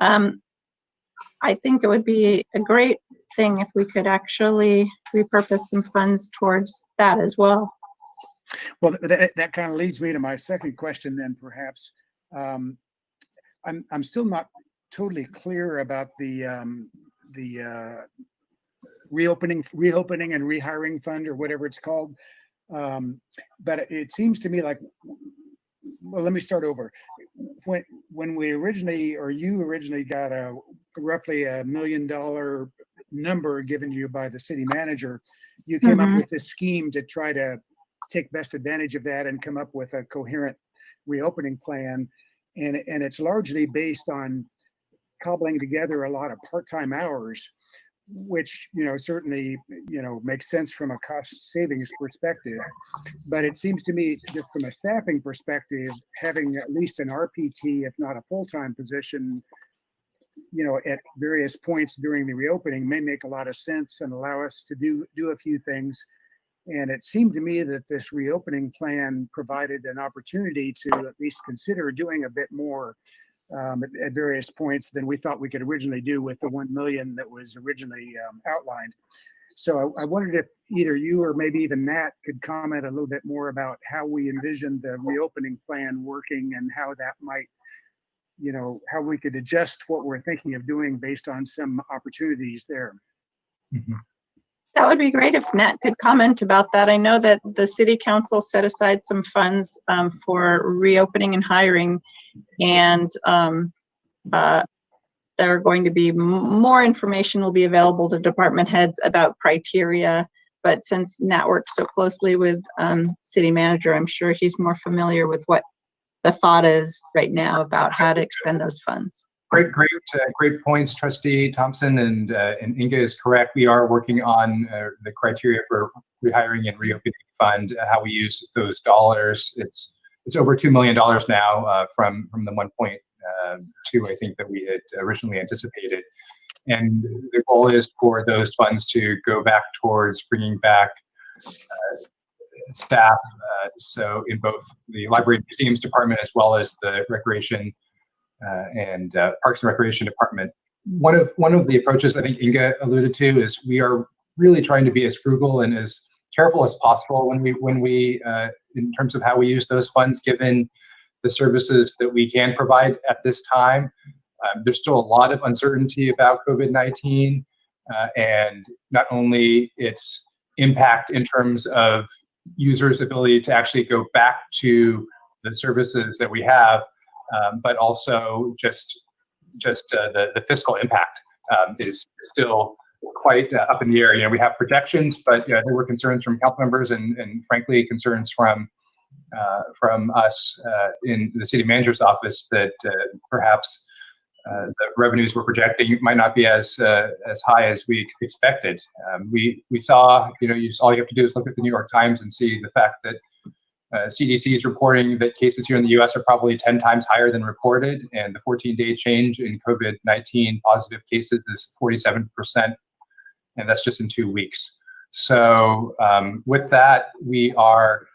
I think it would be a great thing if we could actually repurpose some funds towards that as well. Well, that kind of leads me to my second question then, perhaps. I'm still not totally clear about the reopening and rehiring fund, or whatever it's called. But it seems to me like, well, let me start over. When we originally, or you originally got roughly $1 million number given to you by the city manager, you came up with this scheme to try to take best advantage of that and come up with a coherent reopening plan. And it's largely based on cobbling together a lot of part-time hours, which, certainly, makes sense from a cost savings perspective. But it seems to me, just from a staffing perspective, having at least an RPT, if not a full-time position, at various points during the reopening may make a lot of sense and allow us to do a few things. And it seemed to me that this reopening plan provided an opportunity to at least consider doing a bit more at various points than we thought we could originally do with the 1 million that was originally outlined. So I wondered if either you or maybe even Nat could comment a little bit more about how we envisioned the reopening plan working, and how that might, how we could adjust what we're thinking of doing based on some opportunities there. That would be great if Nat could comment about that. I know that the city council set aside some funds for reopening and hiring, and there are going to be more information will be available to department heads about criteria. But since Nat works so closely with city manager, I'm sure he's more familiar with what the thought is right now about how to expend those funds. Great points, Trustee Thompson, and Inga is correct. We are working on the criteria for rehiring and reopening fund, how we use those dollars. It's over $2 million now from the 1.2, I think, that we had originally anticipated. And the goal is for those funds to go back towards bringing back staff. So in both the Library and Museums Department, as well as the Recreation and Parks and Recreation Department. One of the approaches I think Inga alluded to is we are really trying to be as frugal and as careful as possible when we in terms of how we use those funds, given the services that we can provide at this time. There's still a lot of uncertainty about COVID-19 and not only its impact in terms of users' ability to actually go back to the services that we have, but also just the fiscal impact is still quite up in the air. You know, we have projections, but there were concerns from health members and frankly concerns from us in the city manager's office that perhaps the revenues we're projecting might not be as high as we expected. We saw, all you have to do is look at the New York Times and see the fact that CDC is reporting that cases here in the U.S. are probably 10 times higher than reported, and the 14-day change in COVID-19 positive cases is 47%, and that's just in 2 weeks. So with that, we are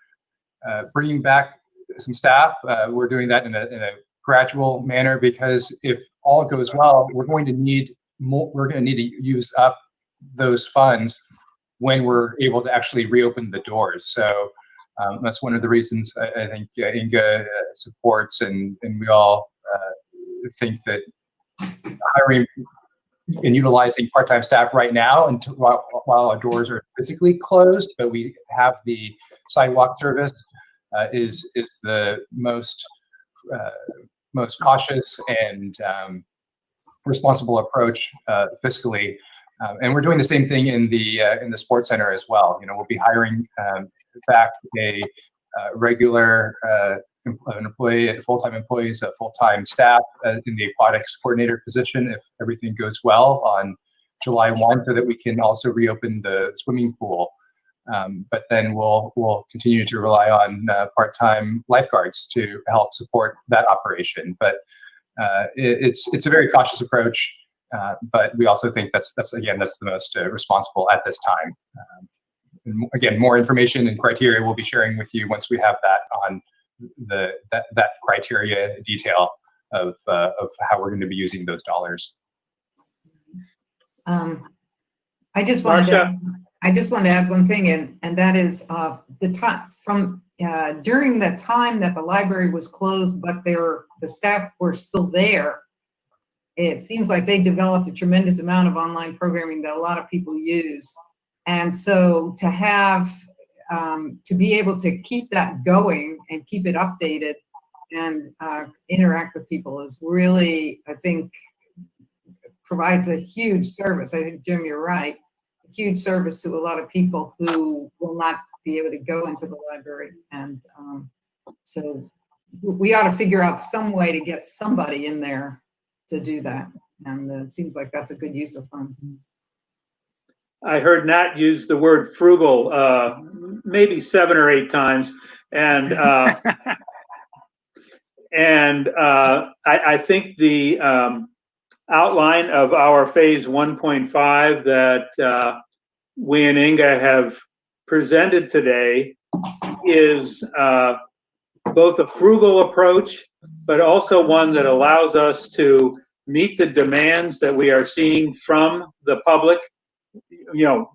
bringing back some staff. We're doing that in a gradual manner because if all goes well, we're going to need more. We're going to need to use up those funds when we're able to actually reopen the doors. So that's one of the reasons I think Inga supports, and we all think that hiring and utilizing part-time staff right now until while our doors are physically closed, but we have the sidewalk service is the most cautious and responsible approach fiscally, and we're doing the same thing in the sports center as well. We'll be hiring back a regular full-time employees, full-time staff in the aquatics coordinator position if everything goes well on July 1, so that we can also reopen the swimming pool. But then we'll continue to rely on part-time lifeguards to help support that operation. But it's a very cautious approach, but we also think that's the most responsible at this time. And again, more information and criteria we'll be sharing with you once we have that on that criteria detail of how we're going to be using those dollars. I just wanted to add one thing, and that is the time from during the time that the library was closed, but the staff were still there. It seems like they developed a tremendous amount of online programming that a lot of people use, and so to have to be able to keep that going and keep it updated and interact with people is really, I think, provides a huge service. I think, Jim, you're right. A huge service to a lot of people who will not be able to go into the library. And so we ought to figure out some way to get somebody in there to do that. And it seems like that's a good use of funds. I heard Nat use the word frugal maybe 7 or 8 times, and I think the outline of our phase 1.5 that we and Inga have presented today is both a frugal approach, but also one that allows us to meet the demands that we are seeing from the public,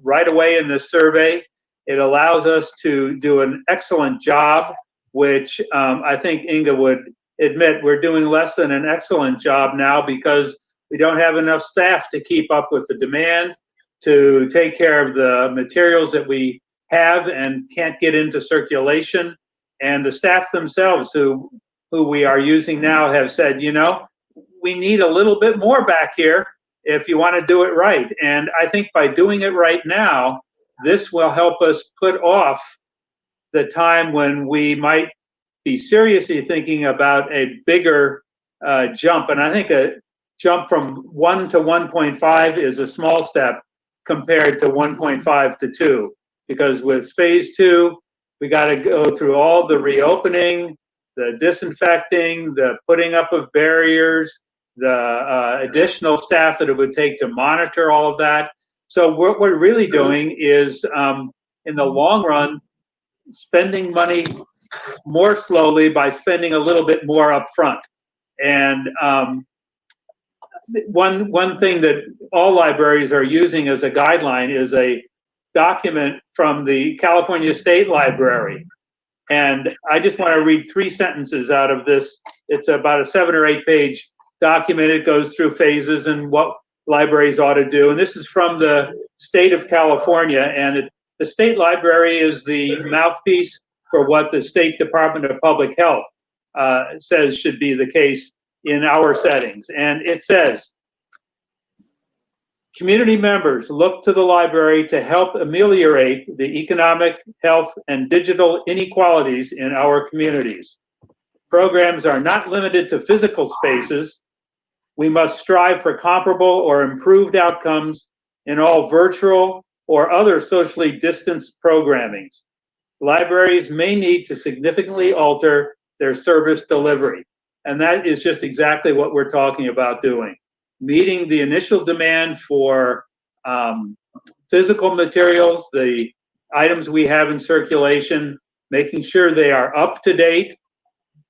right away in this survey. It allows us to do an excellent job, which I think Inga would admit we're doing less than an excellent job now because we don't have enough staff to keep up with the demand, to take care of the materials that we have and can't get into circulation. And the staff themselves who we are using now have said, we need a little bit more back here if you want to do it right. And I think by doing it right now, this will help us put off the time when we might be seriously thinking about a bigger jump. And I think a jump from 1 to 1.5 is a small step compared to 1.5 to 2, because with phase 2, we got to go through all the reopening, the disinfecting, the putting up of barriers, the additional staff that it would take to monitor all of that. So what we're really doing is, in the long run, spending money more slowly by spending a little bit more up front. And one thing that all libraries are using as a guideline is a document from the California State Library. And I just want to read 3 sentences out of this. It's about a 7 or 8 page documented, goes through phases and what libraries ought to do. And this is from the state of California, and the state library is the mouthpiece for what the State Department of Public Health says should be the case in our settings. And it says, community members look to the library to help ameliorate the economic, health, and digital inequalities in our communities. Programs are not limited to physical spaces. We must strive for comparable or improved outcomes in all virtual or other socially distanced programmings. Libraries may need to significantly alter their service delivery. And that is just exactly what we're talking about doing. Meeting the initial demand for physical materials, the items we have in circulation, making sure they are up to date,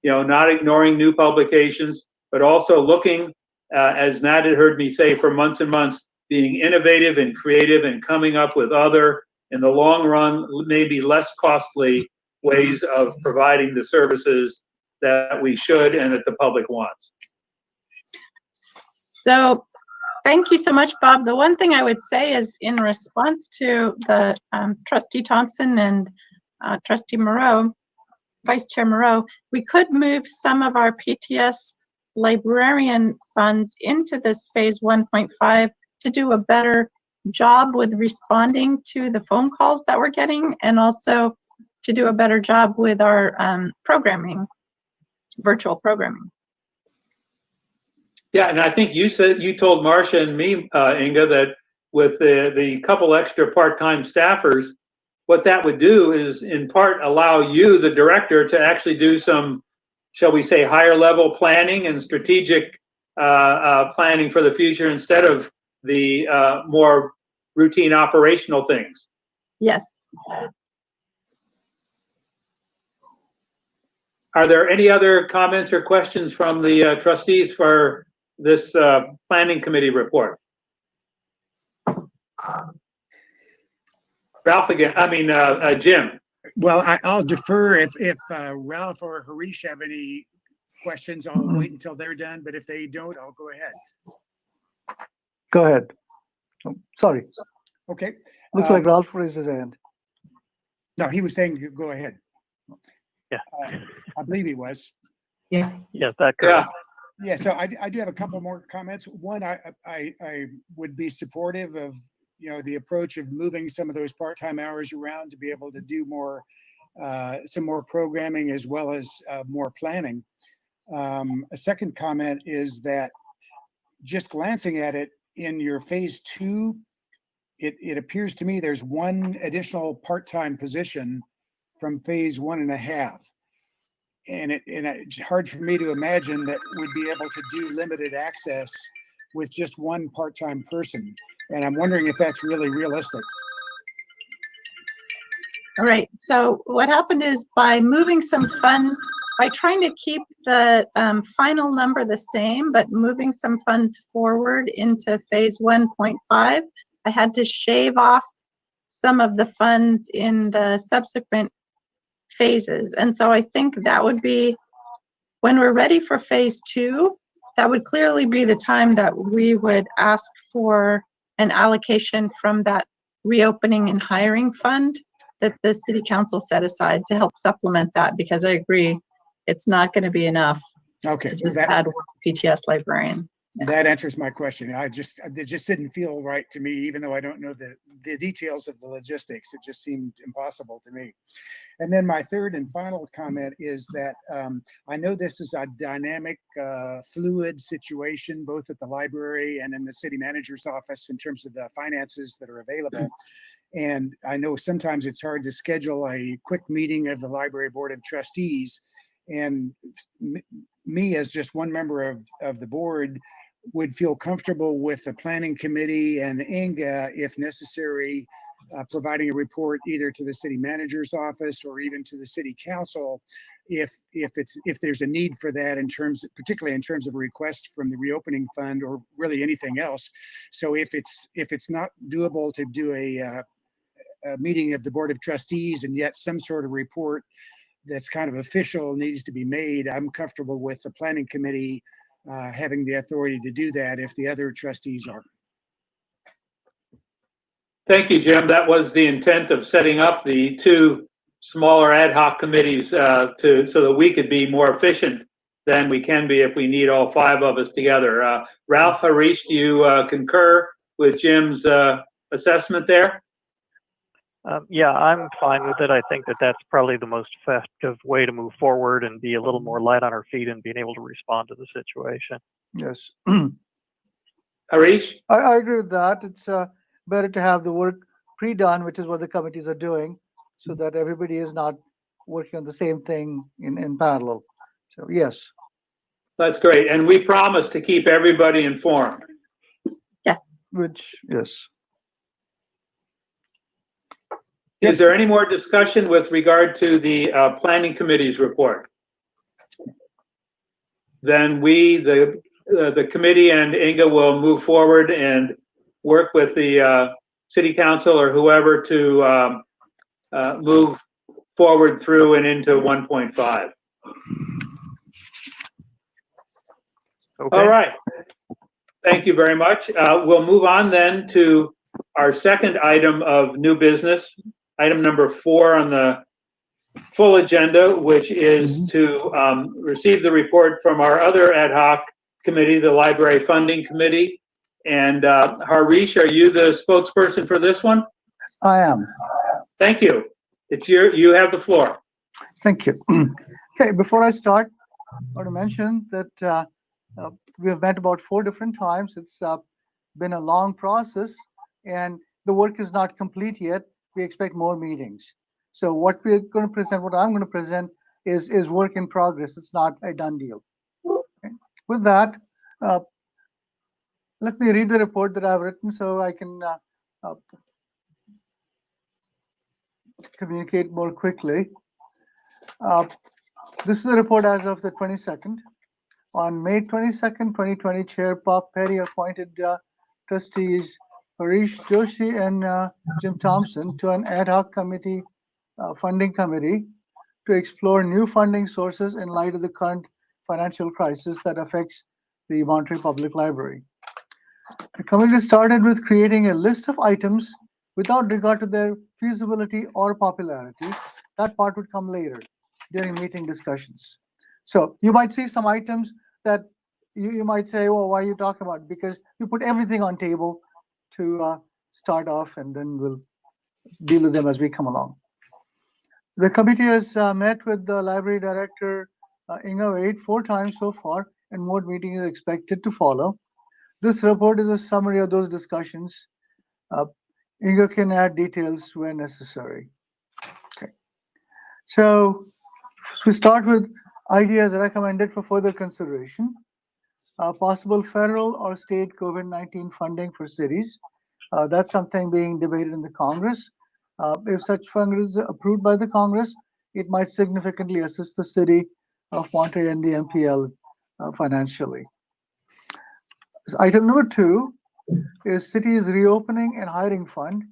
not ignoring new publications, but also looking, as Nat had heard me say for months and months, being innovative and creative and coming up with other, in the long run, maybe less costly ways of providing the services that we should and that the public wants. So thank you so much, Bob. The one thing I would say is in response to the Trustee Thompson and Trustee Moreau, Vice Chair Moreau, we could move some of our PTS librarian funds into this phase 1.5 to do a better job with responding to the phone calls that we're getting, and also to do a better job with our programming, virtual programming. Yeah, and I think you told Marcia and me, Inga, that with the couple extra part-time staffers, what that would do is in part allow you, the director, to actually do some, shall we say, higher level planning and strategic planning for the future instead of the more routine operational things. Yes. Are there any other comments or questions from the trustees for this planning committee report? Ralph again, Jim. Well, I'll defer if Ralph or Harish have any questions. I'll wait until they're done, but if they don't, I'll go ahead. Go ahead. Oh, sorry. Okay. Looks like Ralph raised his hand. No, he was saying go ahead. Yeah. I believe he was. Yeah. Yes, that correct. Yeah, so I do have a couple more comments. One, I would be supportive of, the approach of moving some of those part-time hours around to be able to do more, some more programming as well as more planning. A second comment is that just glancing at it in your phase 2, it appears to me there's one additional part-time position from phase 1.5. And it's hard for me to imagine that we'd be able to do limited access with just one part-time person. And I'm wondering if that's really realistic. All right, so what happened is by moving some funds, by trying to keep the final number the same, but moving some funds forward into phase 1.5, I had to shave off some of the funds in the subsequent phases. And so I think that would be, when we're ready for phase 2, that would clearly be the time that we would ask for an allocation from that reopening and hiring fund that the city council set aside to help supplement that, because I agree, it's not going to be enough Okay, to just add one PTS librarian. that answers my question. It just didn't feel right to me, even though I don't know the details of the logistics. It just seemed impossible to me. And then my third and final comment is that I know this is a dynamic, fluid situation, both at the library and in the city manager's office in terms of the finances that are available. And I know sometimes it's hard to schedule a quick meeting of the library board of trustees. And me, as just one member of the board, would feel comfortable with the planning committee and Inga, if necessary, providing a report either to the city manager's office or even to the city council, if there's a need for that, particularly in terms of a request from the reopening fund or really anything else. So if it's not doable to do a meeting of the board of trustees and yet some sort of report that's kind of official needs to be made, I'm comfortable with the planning committee having the authority to do that if the other trustees are. Thank you, Jim. That was the intent of setting up the two smaller ad hoc committees so that we could be more efficient than we can be if we need all five of us together. Ralph, Harish, do you concur with Jim's assessment there? Yeah, I'm fine with it. I think that that's probably the most effective way to move forward and be a little more light on our feet and being able to respond to the situation. Yes. Harish? I agree with that. It's better to have the work pre-done, which is what the committees are doing, so that everybody is not working on the same thing in parallel. So yes. That's great. And we promise to keep everybody informed. Yes. Which, yes. Is there any more discussion with regard to the planning committee's report? Then we, the committee and Inga will move forward and work with the city council or whoever to move forward through and into 1.5. Okay. All right. Thank you very much. We'll move on then to our second item of new business, item number 4 on the full agenda, which is to receive the report from our other ad hoc committee, the Library Funding Committee. And Harish, are you the spokesperson for this one? I am. Thank you. You have the floor. Thank you. Okay, before I start, I want to mention that we have met about 4 different times. It's been a long process and the work is not complete yet. We expect more meetings. So what we're going to present, what I'm going to present is work in progress. It's not a done deal. Okay. With that, let me read the report that I've written so I can communicate more quickly. This is a report as of the 22nd. On May 22nd, 2020, Chair Bob Perry appointed trustees Harish Joshi and Jim Thompson to an ad hoc committee, funding committee, to explore new funding sources in light of the current financial crisis that affects the Monterey Public Library. The committee started with creating a list of items without regard to their feasibility or popularity. That part would come later during meeting discussions. So you might see some items that you might say, well, why are you talking about it? Because you put everything on table to start off, and then we'll deal with them as we come along. The committee has met with the library director, Inga Wade, 4 times so far, and more meetings are expected to follow. This report is a summary of those discussions. Inga can add details where necessary. Okay. So we start with ideas recommended for further consideration. Possible federal or state COVID-19 funding for cities. That's something being debated in the Congress. If such funding is approved by the Congress, it might significantly assist the city of Monterey and the MPL financially. Item number 2 is cities reopening and hiring fund.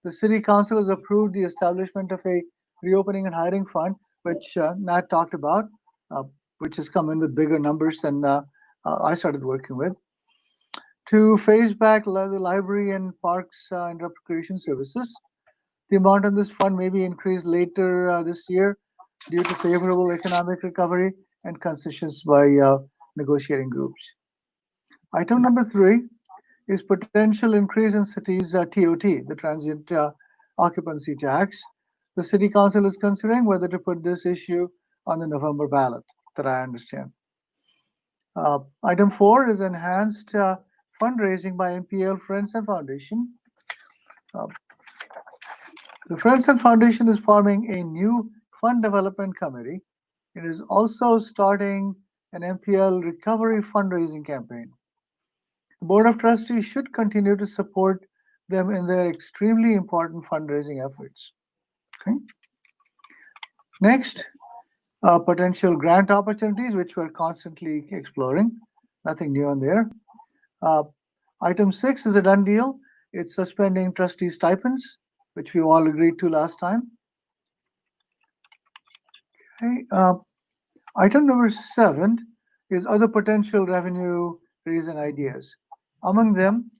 The city council has approved the establishment of a reopening and hiring fund, which Nat talked about, which has come in with bigger numbers than I started working with, to phase back the library and parks and recreation services. The amount of this fund may be increased later this year due to favorable economic recovery and concessions by negotiating groups. Item number 3 is potential increase in cities' TOT, the transient occupancy tax. The city council is considering whether to put this issue on the November ballot, that I understand. Item 4 is enhanced fundraising by MPL Friends and Foundation. The Friends and Foundation is forming a new fund development committee. It is also starting an MPL recovery fundraising campaign. The Board of Trustees should continue to support them in their extremely important fundraising efforts. Okay. Next, potential grant opportunities, which we're constantly exploring. Nothing new on there. Item 6 is a done deal. It's suspending trustee stipends, which we all agreed to last time. Okay. Item number 7 is other potential revenue raising ideas. Among them,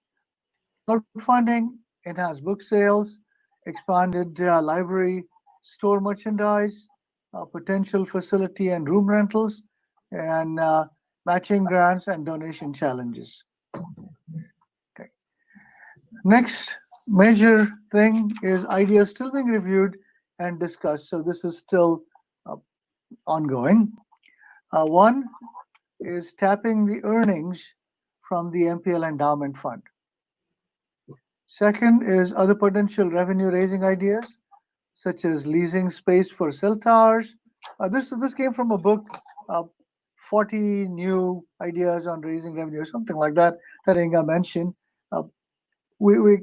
crowdfunding, enhanced book sales, expanded library store merchandise, potential facility and room rentals, and matching grants and donation challenges. Okay. Next major thing is ideas still being reviewed and discussed. So this is still ongoing. One is tapping the earnings from the MPL Endowment Fund. Second is other potential revenue raising ideas, such as leasing space for cell towers. This came from a book, 40 new ideas on raising revenue, or something like that, that Inga mentioned. We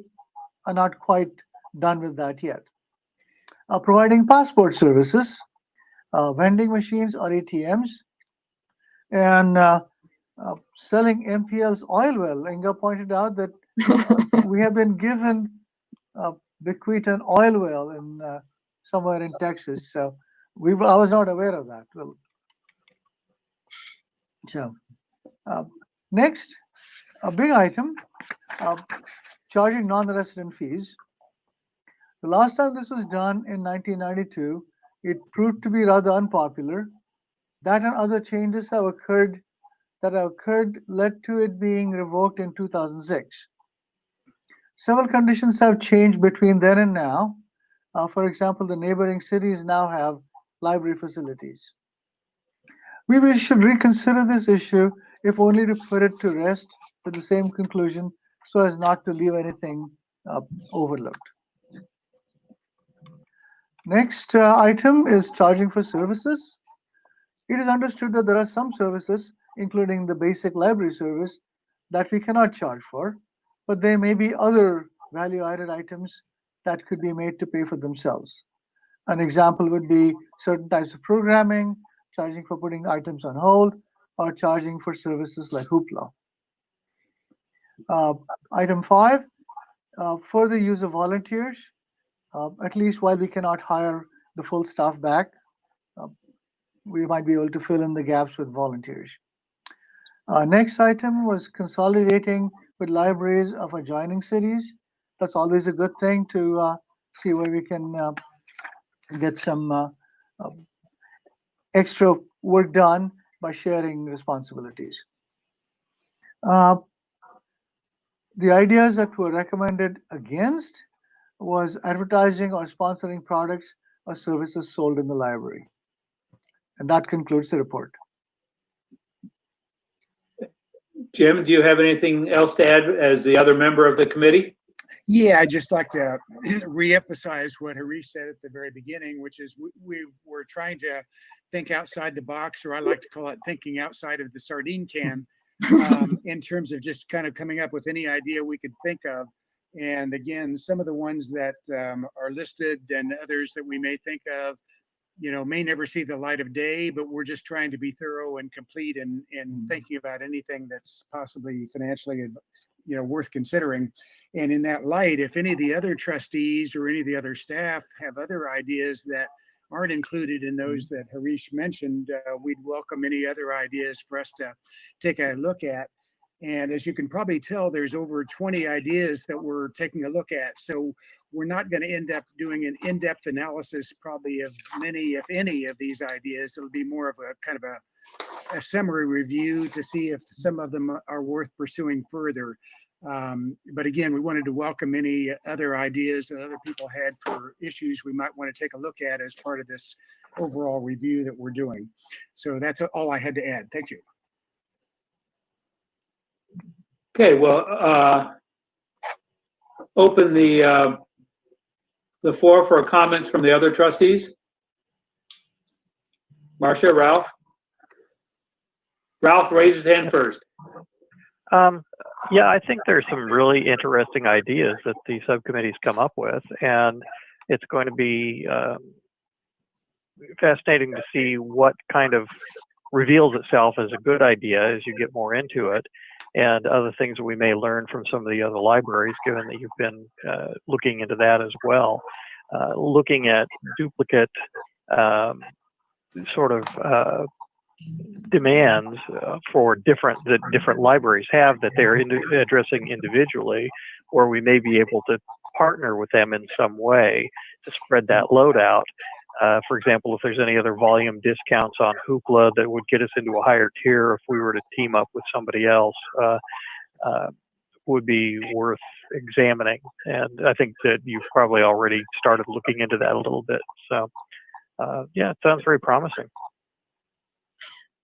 are not quite done with that yet. Providing passport services, vending machines or ATMs, and selling MPL's oil well. Inga pointed out that we have been given bequeathed an oil well in somewhere in Texas. So I was not aware of that. Well, so next, a big item, charging non-resident fees. The last time this was done in 1992, it proved to be rather unpopular. That and other changes that have occurred led to it being revoked in 2006. Several conditions have changed between then and now. For example, the neighboring cities now have library facilities. We should reconsider this issue, if only to put it to rest with the same conclusion, so as not to leave anything overlooked. Next item is charging for services. It is understood that there are some services, including the basic library service, that we cannot charge for, but there may be other value-added items that could be made to pay for themselves. An example would be certain types of programming, charging for putting items on hold, or charging for services like Hoopla. Item 5, further use of volunteers, at least while we cannot hire the full staff back. We might be able to fill in the gaps with volunteers. Next item was consolidating with libraries of adjoining cities. That's always a good thing to see where we can get some extra work done by sharing responsibilities. The ideas that were recommended against was advertising or sponsoring products or services sold in the library. And that concludes the report. Jim, do you have anything else to add as the other member of the committee? Yeah, I'd just like to reemphasize what Harish said at the very beginning, which is we were trying to think outside the box, or I like to call it thinking outside of the sardine can, in terms of just kind of coming up with any idea we could think of. And again, some of the ones that are listed and others that we may think of, may never see the light of day, but we're just trying to be thorough and complete in thinking about anything that's possibly financially, worth considering. And in that light, if any of the other trustees or any of the other staff have other ideas that aren't included in those that Harish mentioned, we'd welcome any other ideas for us to take a look at. And as you can probably tell, there's over 20 ideas that we're taking a look at. So we're not going to end up doing an in-depth analysis probably of many, if any, of these ideas. It'll be more of a kind of a summary review to see if some of them are worth pursuing further. But again, we wanted to welcome any other ideas that other people had for issues we might want to take a look at as part of this overall review that we're doing. So that's all I had to add. Thank you. Okay, well, open the floor for comments from the other trustees. Marcia, Ralph? Ralph raised his hand first. Yeah, I think there's some really interesting ideas that the subcommittees come up with, and it's going to be fascinating to see what kind of reveals itself as a good idea as you get more into it, and other things that we may learn from some of the other libraries, given that you've been looking into that as well. Looking at duplicate sort of demands for that different libraries have that they're addressing individually, or we may be able to partner with them in some way to spread that load out. For example, if there's any other volume discounts on Hoopla that would get us into a higher tier if we were to team up with somebody else, would be worth examining. And I think that you've probably already started looking into that a little bit. So yeah, it sounds very promising.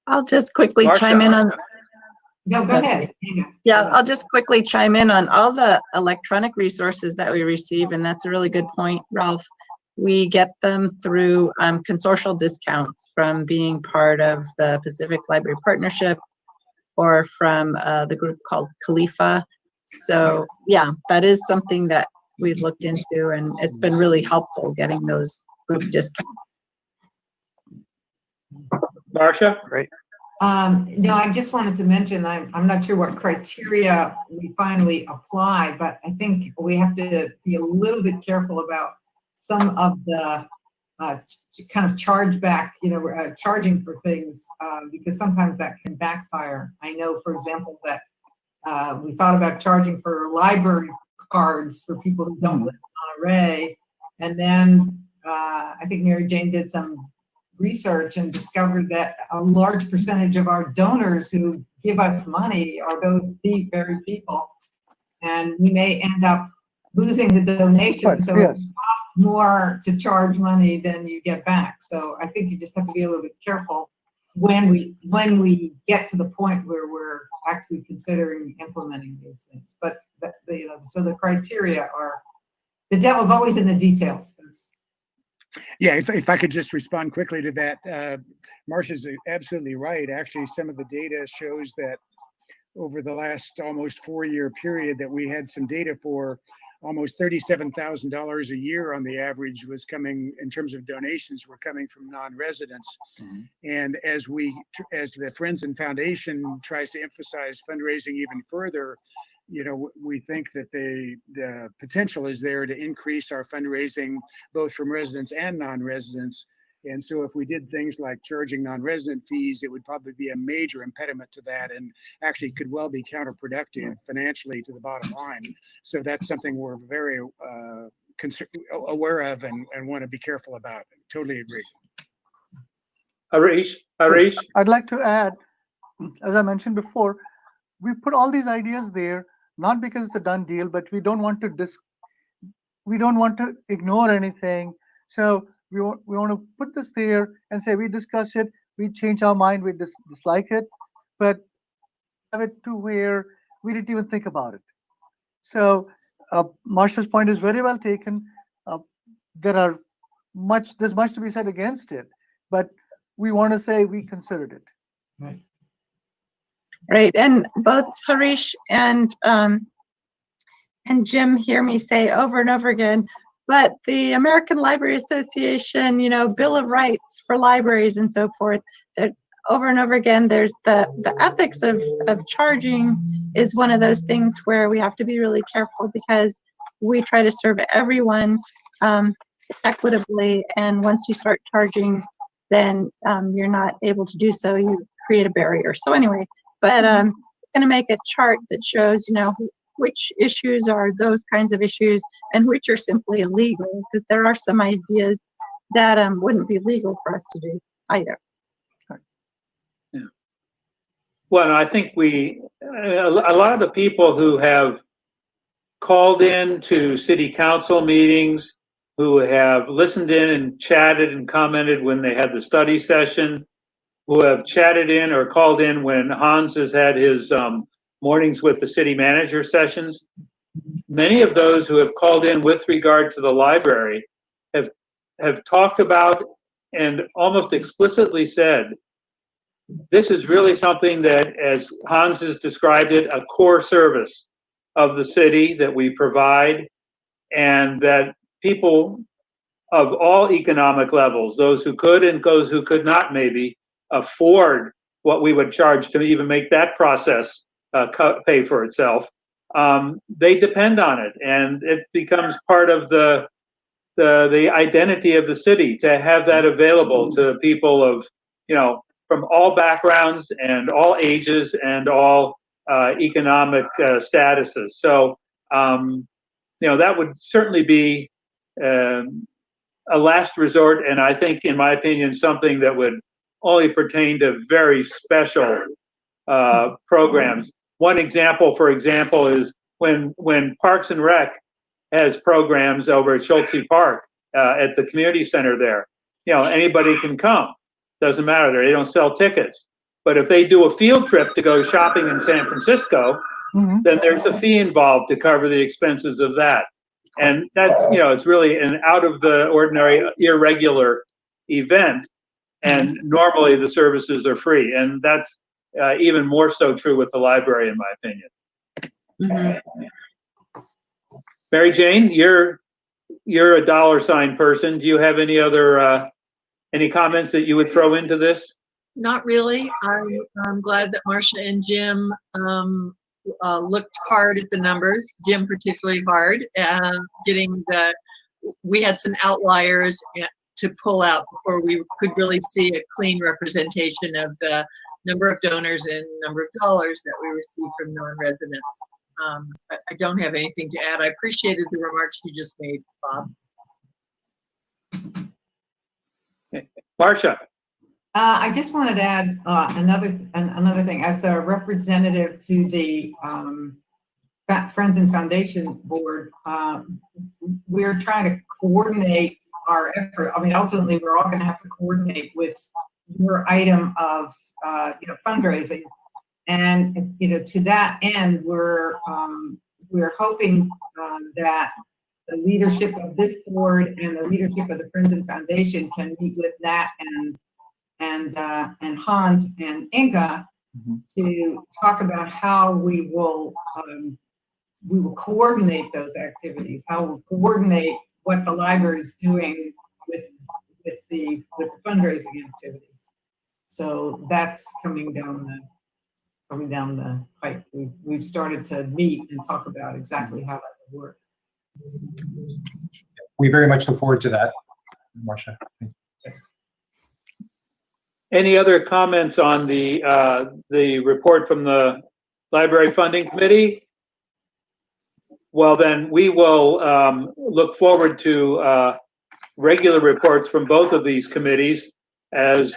I'll just quickly Marcia. chime in on. No, go ahead. Yeah, I'll just quickly chime in on all the electronic resources that we receive, and that's a really good point, Ralph. We get them through consortial discounts from being part of the Pacific Library Partnership or from the group called Khalifa. So yeah, that is something that we've looked into, and it's been really helpful getting those group discounts. Marcia? Great. No, I just wanted to mention, I'm not sure what criteria we finally apply, but I think we have to be a little bit careful about some of the kind of chargeback, charging for things, because sometimes that can backfire. I know, for example, that we thought about charging for library cards for people who don't live in Monterey, and then I think Mary Jane did some research and discovered that a large percentage of our donors who give us money are those very people, and we may end up losing the donation. So Yes. it costs more to charge money than you get back. So I think you just have to be a little bit careful when we get to the point where we're actually considering implementing these things. But so the criteria are, the devil's always in the details. Yeah, if I could just respond quickly to that, Marcia's absolutely right. Actually, some of the data shows that over the last almost 4-year period that we had some data for almost $37,000 a year on the average was coming, in terms of donations, were coming from non-residents. Mhm. And as the Friends and Foundation tries to emphasize fundraising even further, we think that the potential is there to increase our fundraising, both from residents and non-residents. And so if we did things like charging non-resident fees, it would probably be a major impediment to that, and actually could well be counterproductive financially to the bottom line. So that's something we're very aware of and want to be careful about. Totally agree. Harish? I'd like to add, as I mentioned before, we put all these ideas there, not because it's a done deal, but we don't want to ignore anything. So we want to put this there and say, we discuss it, we change our mind, we dislike it, but have it to where we didn't even think about it. So Marcia's point is very well taken. There's much to be said against it, but we want to say we considered it. Right. Right, and both Harish and Jim hear me say over and over again, but the American Library Association, Bill of Rights for libraries and so forth, that over and over again, there's the ethics of charging is one of those things where we have to be really careful, because we try to serve everyone equitably, and once you start charging, then you're not able to do so. You create a barrier. So anyway, but I'm going to make a chart that shows, which issues are those kinds of issues and which are simply illegal, because there are some ideas that wouldn't be legal for us to do either. Yeah. Well, I think a lot of the people who have called in to city council meetings, who have listened in and chatted and commented when they had the study session, who have chatted in or called in when Hans has had his mornings with the city manager sessions. Many of those who have called in with regard to the library have talked about and almost explicitly said, this is really something that, as Hans has described it, a core service of the city that we provide, and that people of all economic levels, those who could and those who could not maybe afford what we would charge to even make that process pay for itself, they depend on it, and it becomes part of the identity of the city to have that available to people of from all backgrounds and all ages and all economic statuses. So, that would certainly be a last resort, and I think, in my opinion, something that would only pertain to very special programs. One example, for example, is when Parks and Rec has programs over at Schultze Park at the community center there. Anybody can come. Doesn't matter. They don't sell tickets. But if they do a field trip to go shopping in San Francisco, then there's a fee involved to cover the expenses of that. And that's, it's really an out of the ordinary, irregular event. And normally the services are free. And that's even more so true with the library, in my opinion. Mary Jane, you're a dollar sign person. Do you have any other any comments that you would throw into this? Not really. I'm glad that Marcia and Jim looked hard at the numbers. Jim particularly hard, we had some outliers to pull out before we could really see a clean representation of the number of donors and number of dollars that we received from non-residents. I don't have anything to add. I appreciated the remarks you just made, Bob. Marcia. I just wanted to add another thing. As the representative to the Friends and Foundation Board, we're trying to coordinate our effort. I mean, ultimately, we're all going to have to coordinate with your item of fundraising, and to that end, we're hoping that the leadership of this board and the leadership of the Friends and Foundation can meet with Nat and Hans and Inga to talk about how we will coordinate those activities, how we'll coordinate what the library is doing with the fundraising activities. So that's coming down the pipe. We've started to meet and talk about exactly how that would work. We very much look forward to that, Marcia. Any other comments on the report from the Library Funding Committee? Well, then we will look forward to regular reports from both of these committees as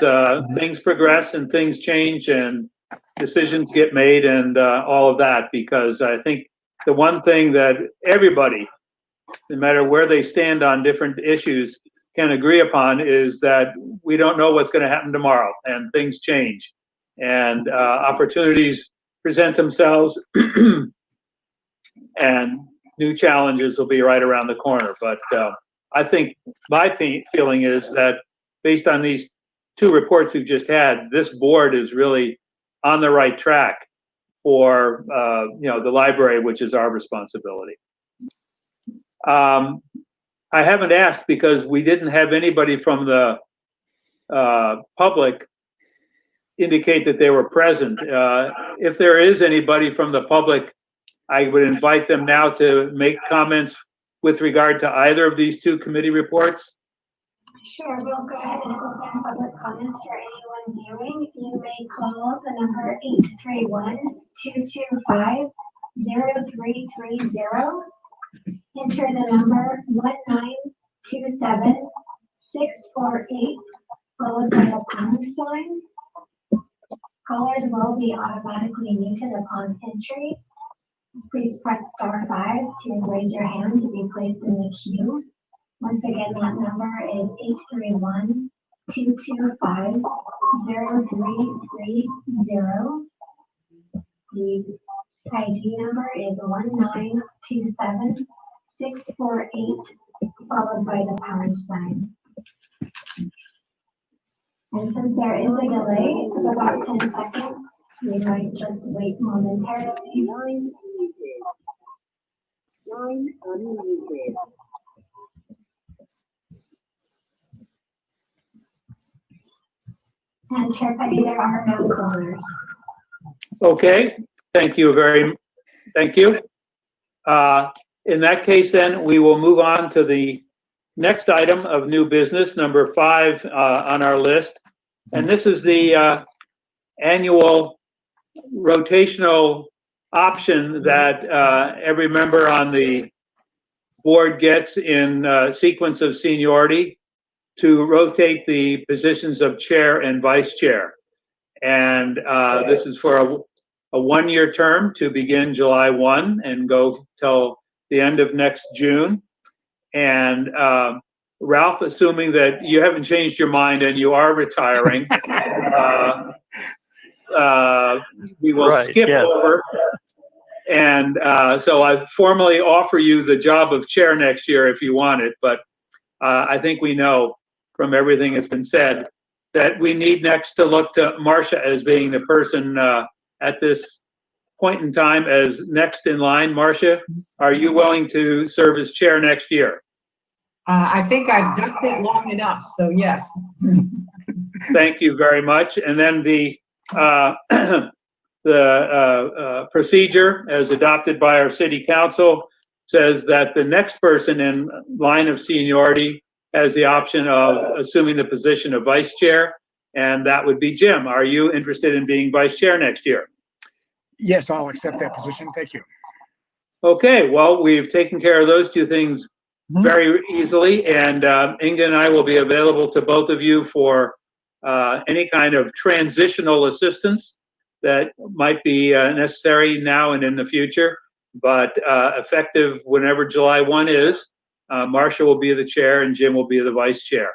things progress and things change and decisions get made and all of that, because I think the one thing that everybody, no matter where they stand on different issues, can agree upon is that we don't know what's going to happen tomorrow, and things change, and opportunities present themselves, and new challenges will be right around the corner. But I think my feeling is that based on these two reports we've just had, this board is really on the right track for the library, which is our responsibility. I haven't asked because we didn't have anybody from the public indicate that they were present. If there is anybody from the public, I would invite them now to make comments with regard to either of these two committee reports. Sure, we'll go ahead and open public comments for anyone viewing. You may call the number 831-225-0330. Enter the number 1927648, followed by the pound sign. Callers will be automatically muted upon entry. Please press *5 to raise your hand to be placed in the queue. Once again, that number is 831-225-0330. The ID number is 1927648, followed by the pound sign. And since there is a delay of about 10 seconds, we might just wait momentarily. Line unmuted. And Chair Petty, there are no callers. Okay, thank you. In that case, then, we will move on to the next item of new business, number 5 on our list, And this is the annual rotational option that every member on the board gets in sequence of seniority to rotate the positions of chair and vice chair. And this is for a one-year term to begin July 1 and go till the end of next June. And Ralph, assuming that you haven't changed your mind and you are retiring, we will Right, skip yes. over. And so I formally offer you the job of chair next year if you want it. But I think we know from everything that's been said that we need next to look to Marcia as being the person at this point in time as next in line. Marcia, are you willing to serve as chair next year? I think I've done it long enough, so yes. Thank you very much. And then the procedure as adopted by our city council says that the next person in line of seniority has the option of assuming the position of vice chair, and that would be Jim. Are you interested in being vice chair next year? Yes, I'll accept that position. Thank you. Okay, well, we've taken care of those two things very easily, and Inga and I will be available to both of you for any kind of transitional assistance that might be necessary now and in the future. But effective whenever July 1 is, Marcia will be the chair and Jim will be the vice chair.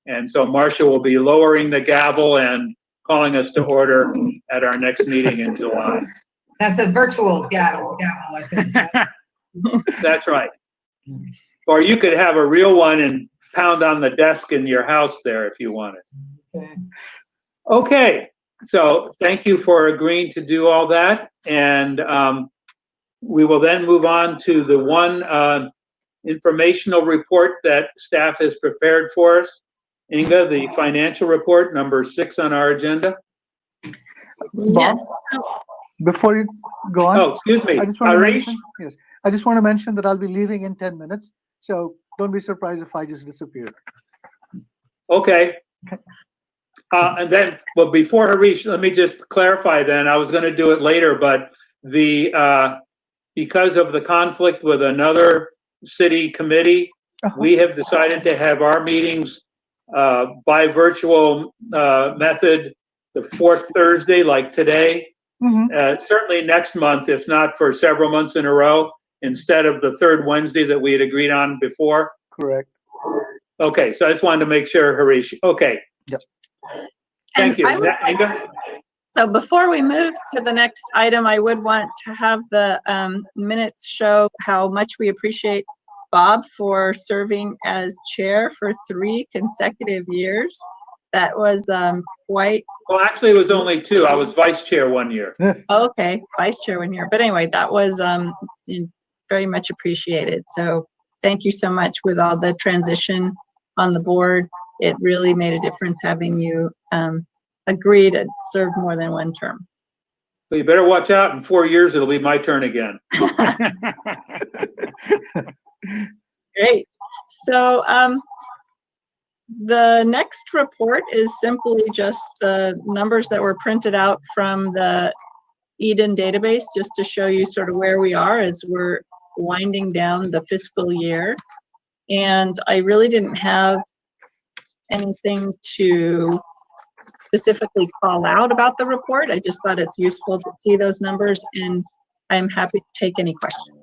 And so Marcia will be lowering the gavel and calling us to order at our next meeting in July. That's a virtual gavel, I think. That's right. Or you could have a real one and pound on the desk in your house there if you wanted. Okay. Okay, so thank you for agreeing to do all that. And we will then move on to the one informational report that staff has prepared for us. Inga, the financial report, number 6 on our agenda. Yes. Before you go on, Oh, excuse me. I just want to Harish? mention, yes, I just want to mention that I'll be leaving in 10 minutes. So don't be surprised if I just disappear. Okay. And then, well, before Harish, let me just clarify then, I was going to do it later, but because of the conflict with another city committee, we have decided to have our meetings by virtual method the 4th Thursday, like today. Certainly next month, if not for several months in a row, instead of the 3rd Wednesday that we had agreed on before. Correct. Okay, so I just wanted to make sure, Harish. Okay. Yep. Thank you. And I would Inga? So before we move to the next item, I would want to have the minutes show how much we appreciate Bob for serving as chair for 3 consecutive years. That was quite. Well, actually, it was only 2. I was vice chair 1 year. Okay, vice chair 1 year. But anyway, that was very much appreciated. So thank you so much with all the transition on the board. It really made a difference having you agree to serve more than 1 term. Well, you better watch out. In 4 years, it'll be my turn again. Great. So the next report is simply just the numbers that were printed out from the Eden database, just to show you sort of where we are as we're winding down the fiscal year. And I really didn't have anything to specifically call out about the report. I just thought it's useful to see those numbers, and I'm happy to take any questions.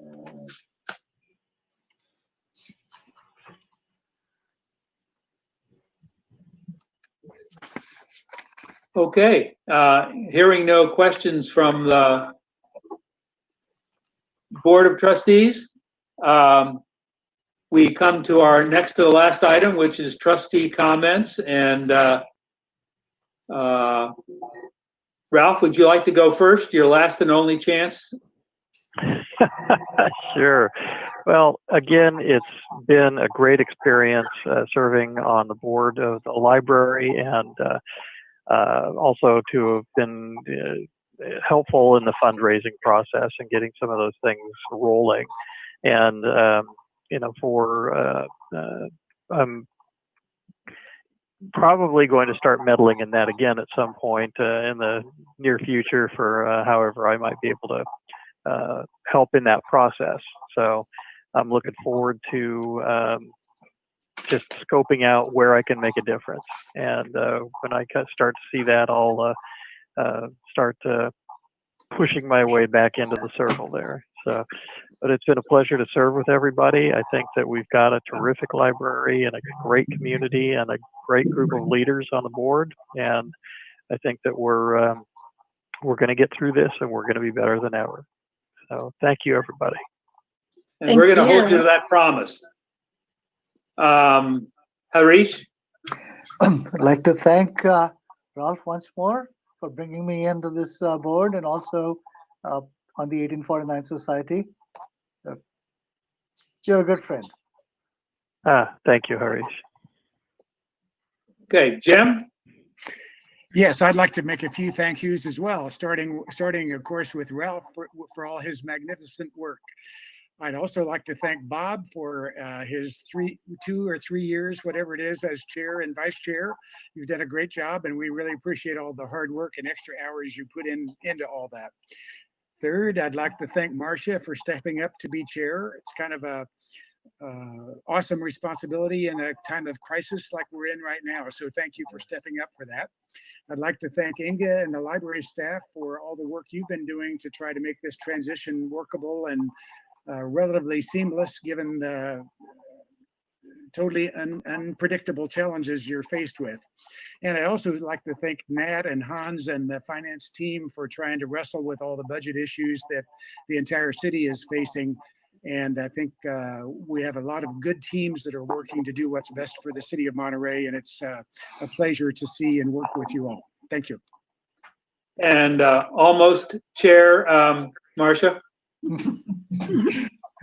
Okay, hearing no questions from the Board of Trustees, we come to our next to the last item, which is trustee comments. And Ralph, would you like to go first? Your last and only chance. Sure. Well, again, it's been a great experience serving on the board of the library, and also to have been helpful in the fundraising process and getting some of those things rolling. And you know, probably going to start meddling in that again at some point in the near future for however I might be able to help in that process. So I'm looking forward to just scoping out where I can make a difference. And when I start to see that, I'll start pushing my way back into the circle there. So, but it's been a pleasure to serve with everybody. I think that we've got a terrific library and a great community and a great group of leaders on the board. And I think that we're going to get through this, and we're going to be better than ever. So thank you, everybody. And we're going to hold you to that promise. Harish? I'd like to thank Ralph once more for bringing me into this board, and also on the 1849 Society. You're a good friend. Thank you, Harish. Okay, Jim? Yes, I'd like to make a few thank yous as well, starting of course with Ralph for all his magnificent work. I'd also like to thank Bob for his 2 or 3 years, whatever it is, as chair and vice chair. You've done a great job, and we really appreciate all the hard work and extra hours you put into all that. Third, I'd like to thank Marcia for stepping up to be chair. It's kind of a awesome responsibility in a time of crisis like we're in right now. So thank you for stepping up for that. I'd like to thank Inga and the library staff for all the work you've been doing to try to make this transition workable and relatively seamless, given the totally unpredictable challenges you're faced with. And I also would like to thank Nat and Hans and the finance team for trying to wrestle with all the budget issues that the entire city is facing. And I think we have a lot of good teams that are working to do what's best for the city of Monterey. And it's a pleasure to see and work with you all. Thank you. And almost chair, Marcia?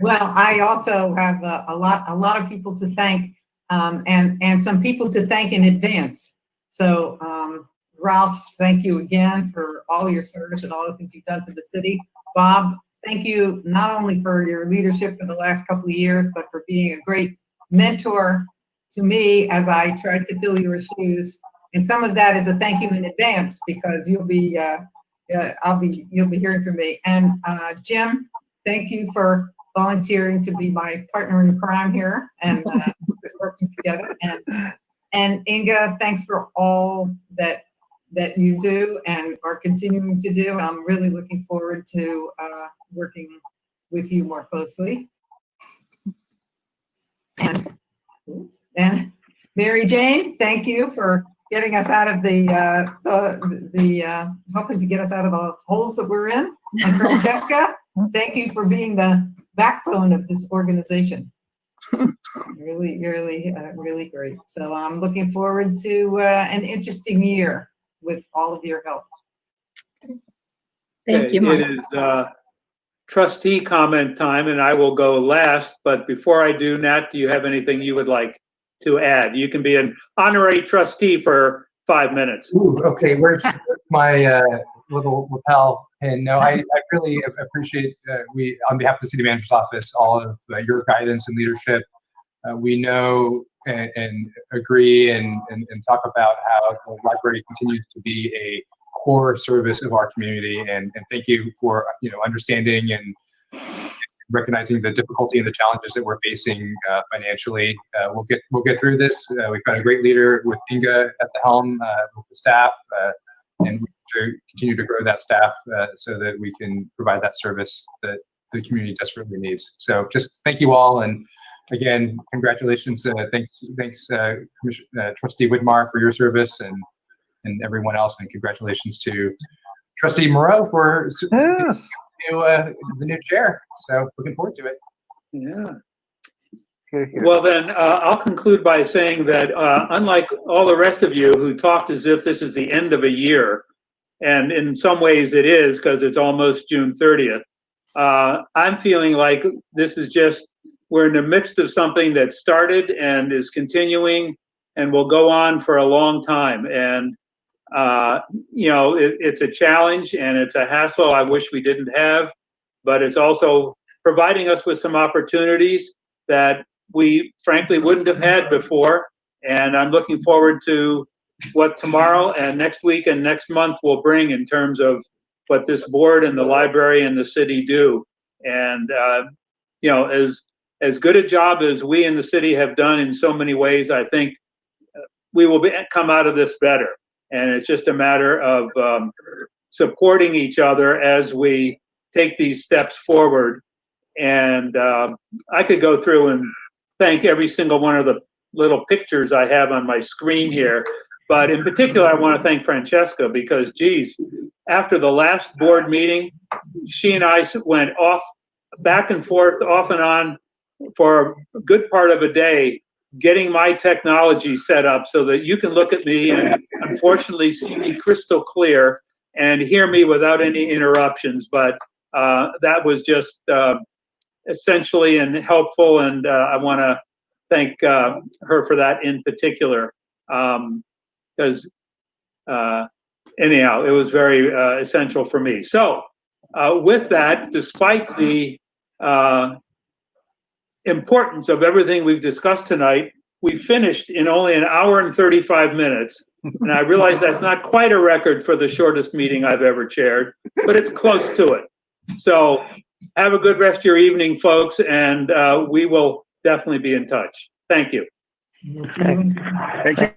Well, I also have a lot of people to thank, and some people to thank in advance. So Ralph, thank you again for all your service and all the things you've done for the city. Bob, thank you not only for your leadership for the last couple of years, but for being a great mentor to me as I tried to fill your shoes. And some of that is a thank you in advance, because you'll be hearing from me. And Jim, thank you for volunteering to be my partner in crime here and working together. And Inga, thanks for all that you do and are continuing to do. And I'm really looking forward to working with you more closely. And Mary Jane, thank you for getting us out of helping to get us out of the holes that we're in. And Francesca, thank you for being the backbone of this organization. Really great. So I'm looking forward to an interesting year with all of your help. Thank you, Mark. It is trustee comment time, and I will go last. But before I do, Nat, do you have anything you would like to add? You can be an honorary trustee for 5 minutes. Ooh, okay, where's my little lapel pin? No, I really appreciate we, on behalf of the city manager's office, all of your guidance and leadership. We know and agree and talk about how the library continues to be a core service of our community, and thank you for understanding and recognizing the difficulty and the challenges that we're facing financially. We'll get through this. We've got a great leader with Inga at the helm with the staff, and we continue to grow that staff so that we can provide that service that the community desperately needs. So just thank you all, and again, congratulations. Thanks, Trustee Widmar, for your service, and everyone else, and congratulations to Trustee Moreau for the new chair. So looking forward to it. Yeah. Well, then I'll conclude by saying that unlike all the rest of you who talked as if this is the end of a year, and in some ways it is because it's almost June 30th, I'm feeling like this is just, we're in the midst of something that started and is continuing and will go on for a long time. And it's a challenge and it's a hassle I wish we didn't have, but it's also providing us with some opportunities that we frankly wouldn't have had before. And I'm looking forward to what tomorrow and next week and next month will bring in terms of what this board and the library and the city do. And, you know, as good a job as we in the city have done in so many ways, I think we will come out of this better. And it's just a matter of supporting each other as we take these steps forward. And I could go through and thank every single one of the little pictures I have on my screen here. But in particular, I want to thank Francesca because, geez, after the last board meeting, she and I went off, back and forth, off and on for a good part of a day, getting my technology set up so that you can look at me and unfortunately see me crystal clear and hear me without any interruptions. But that was just essentially and helpful, and I want to thank her for that in particular. Because anyhow, it was very essential for me. So with that, despite the importance of everything we've discussed tonight, we finished in only an hour and 35 minutes. And I realize that's not quite a record for the shortest meeting I've ever chaired, but it's close to it. So have a good rest of your evening, folks, and we will definitely be in touch. Thank you. We'll see you. Thank you.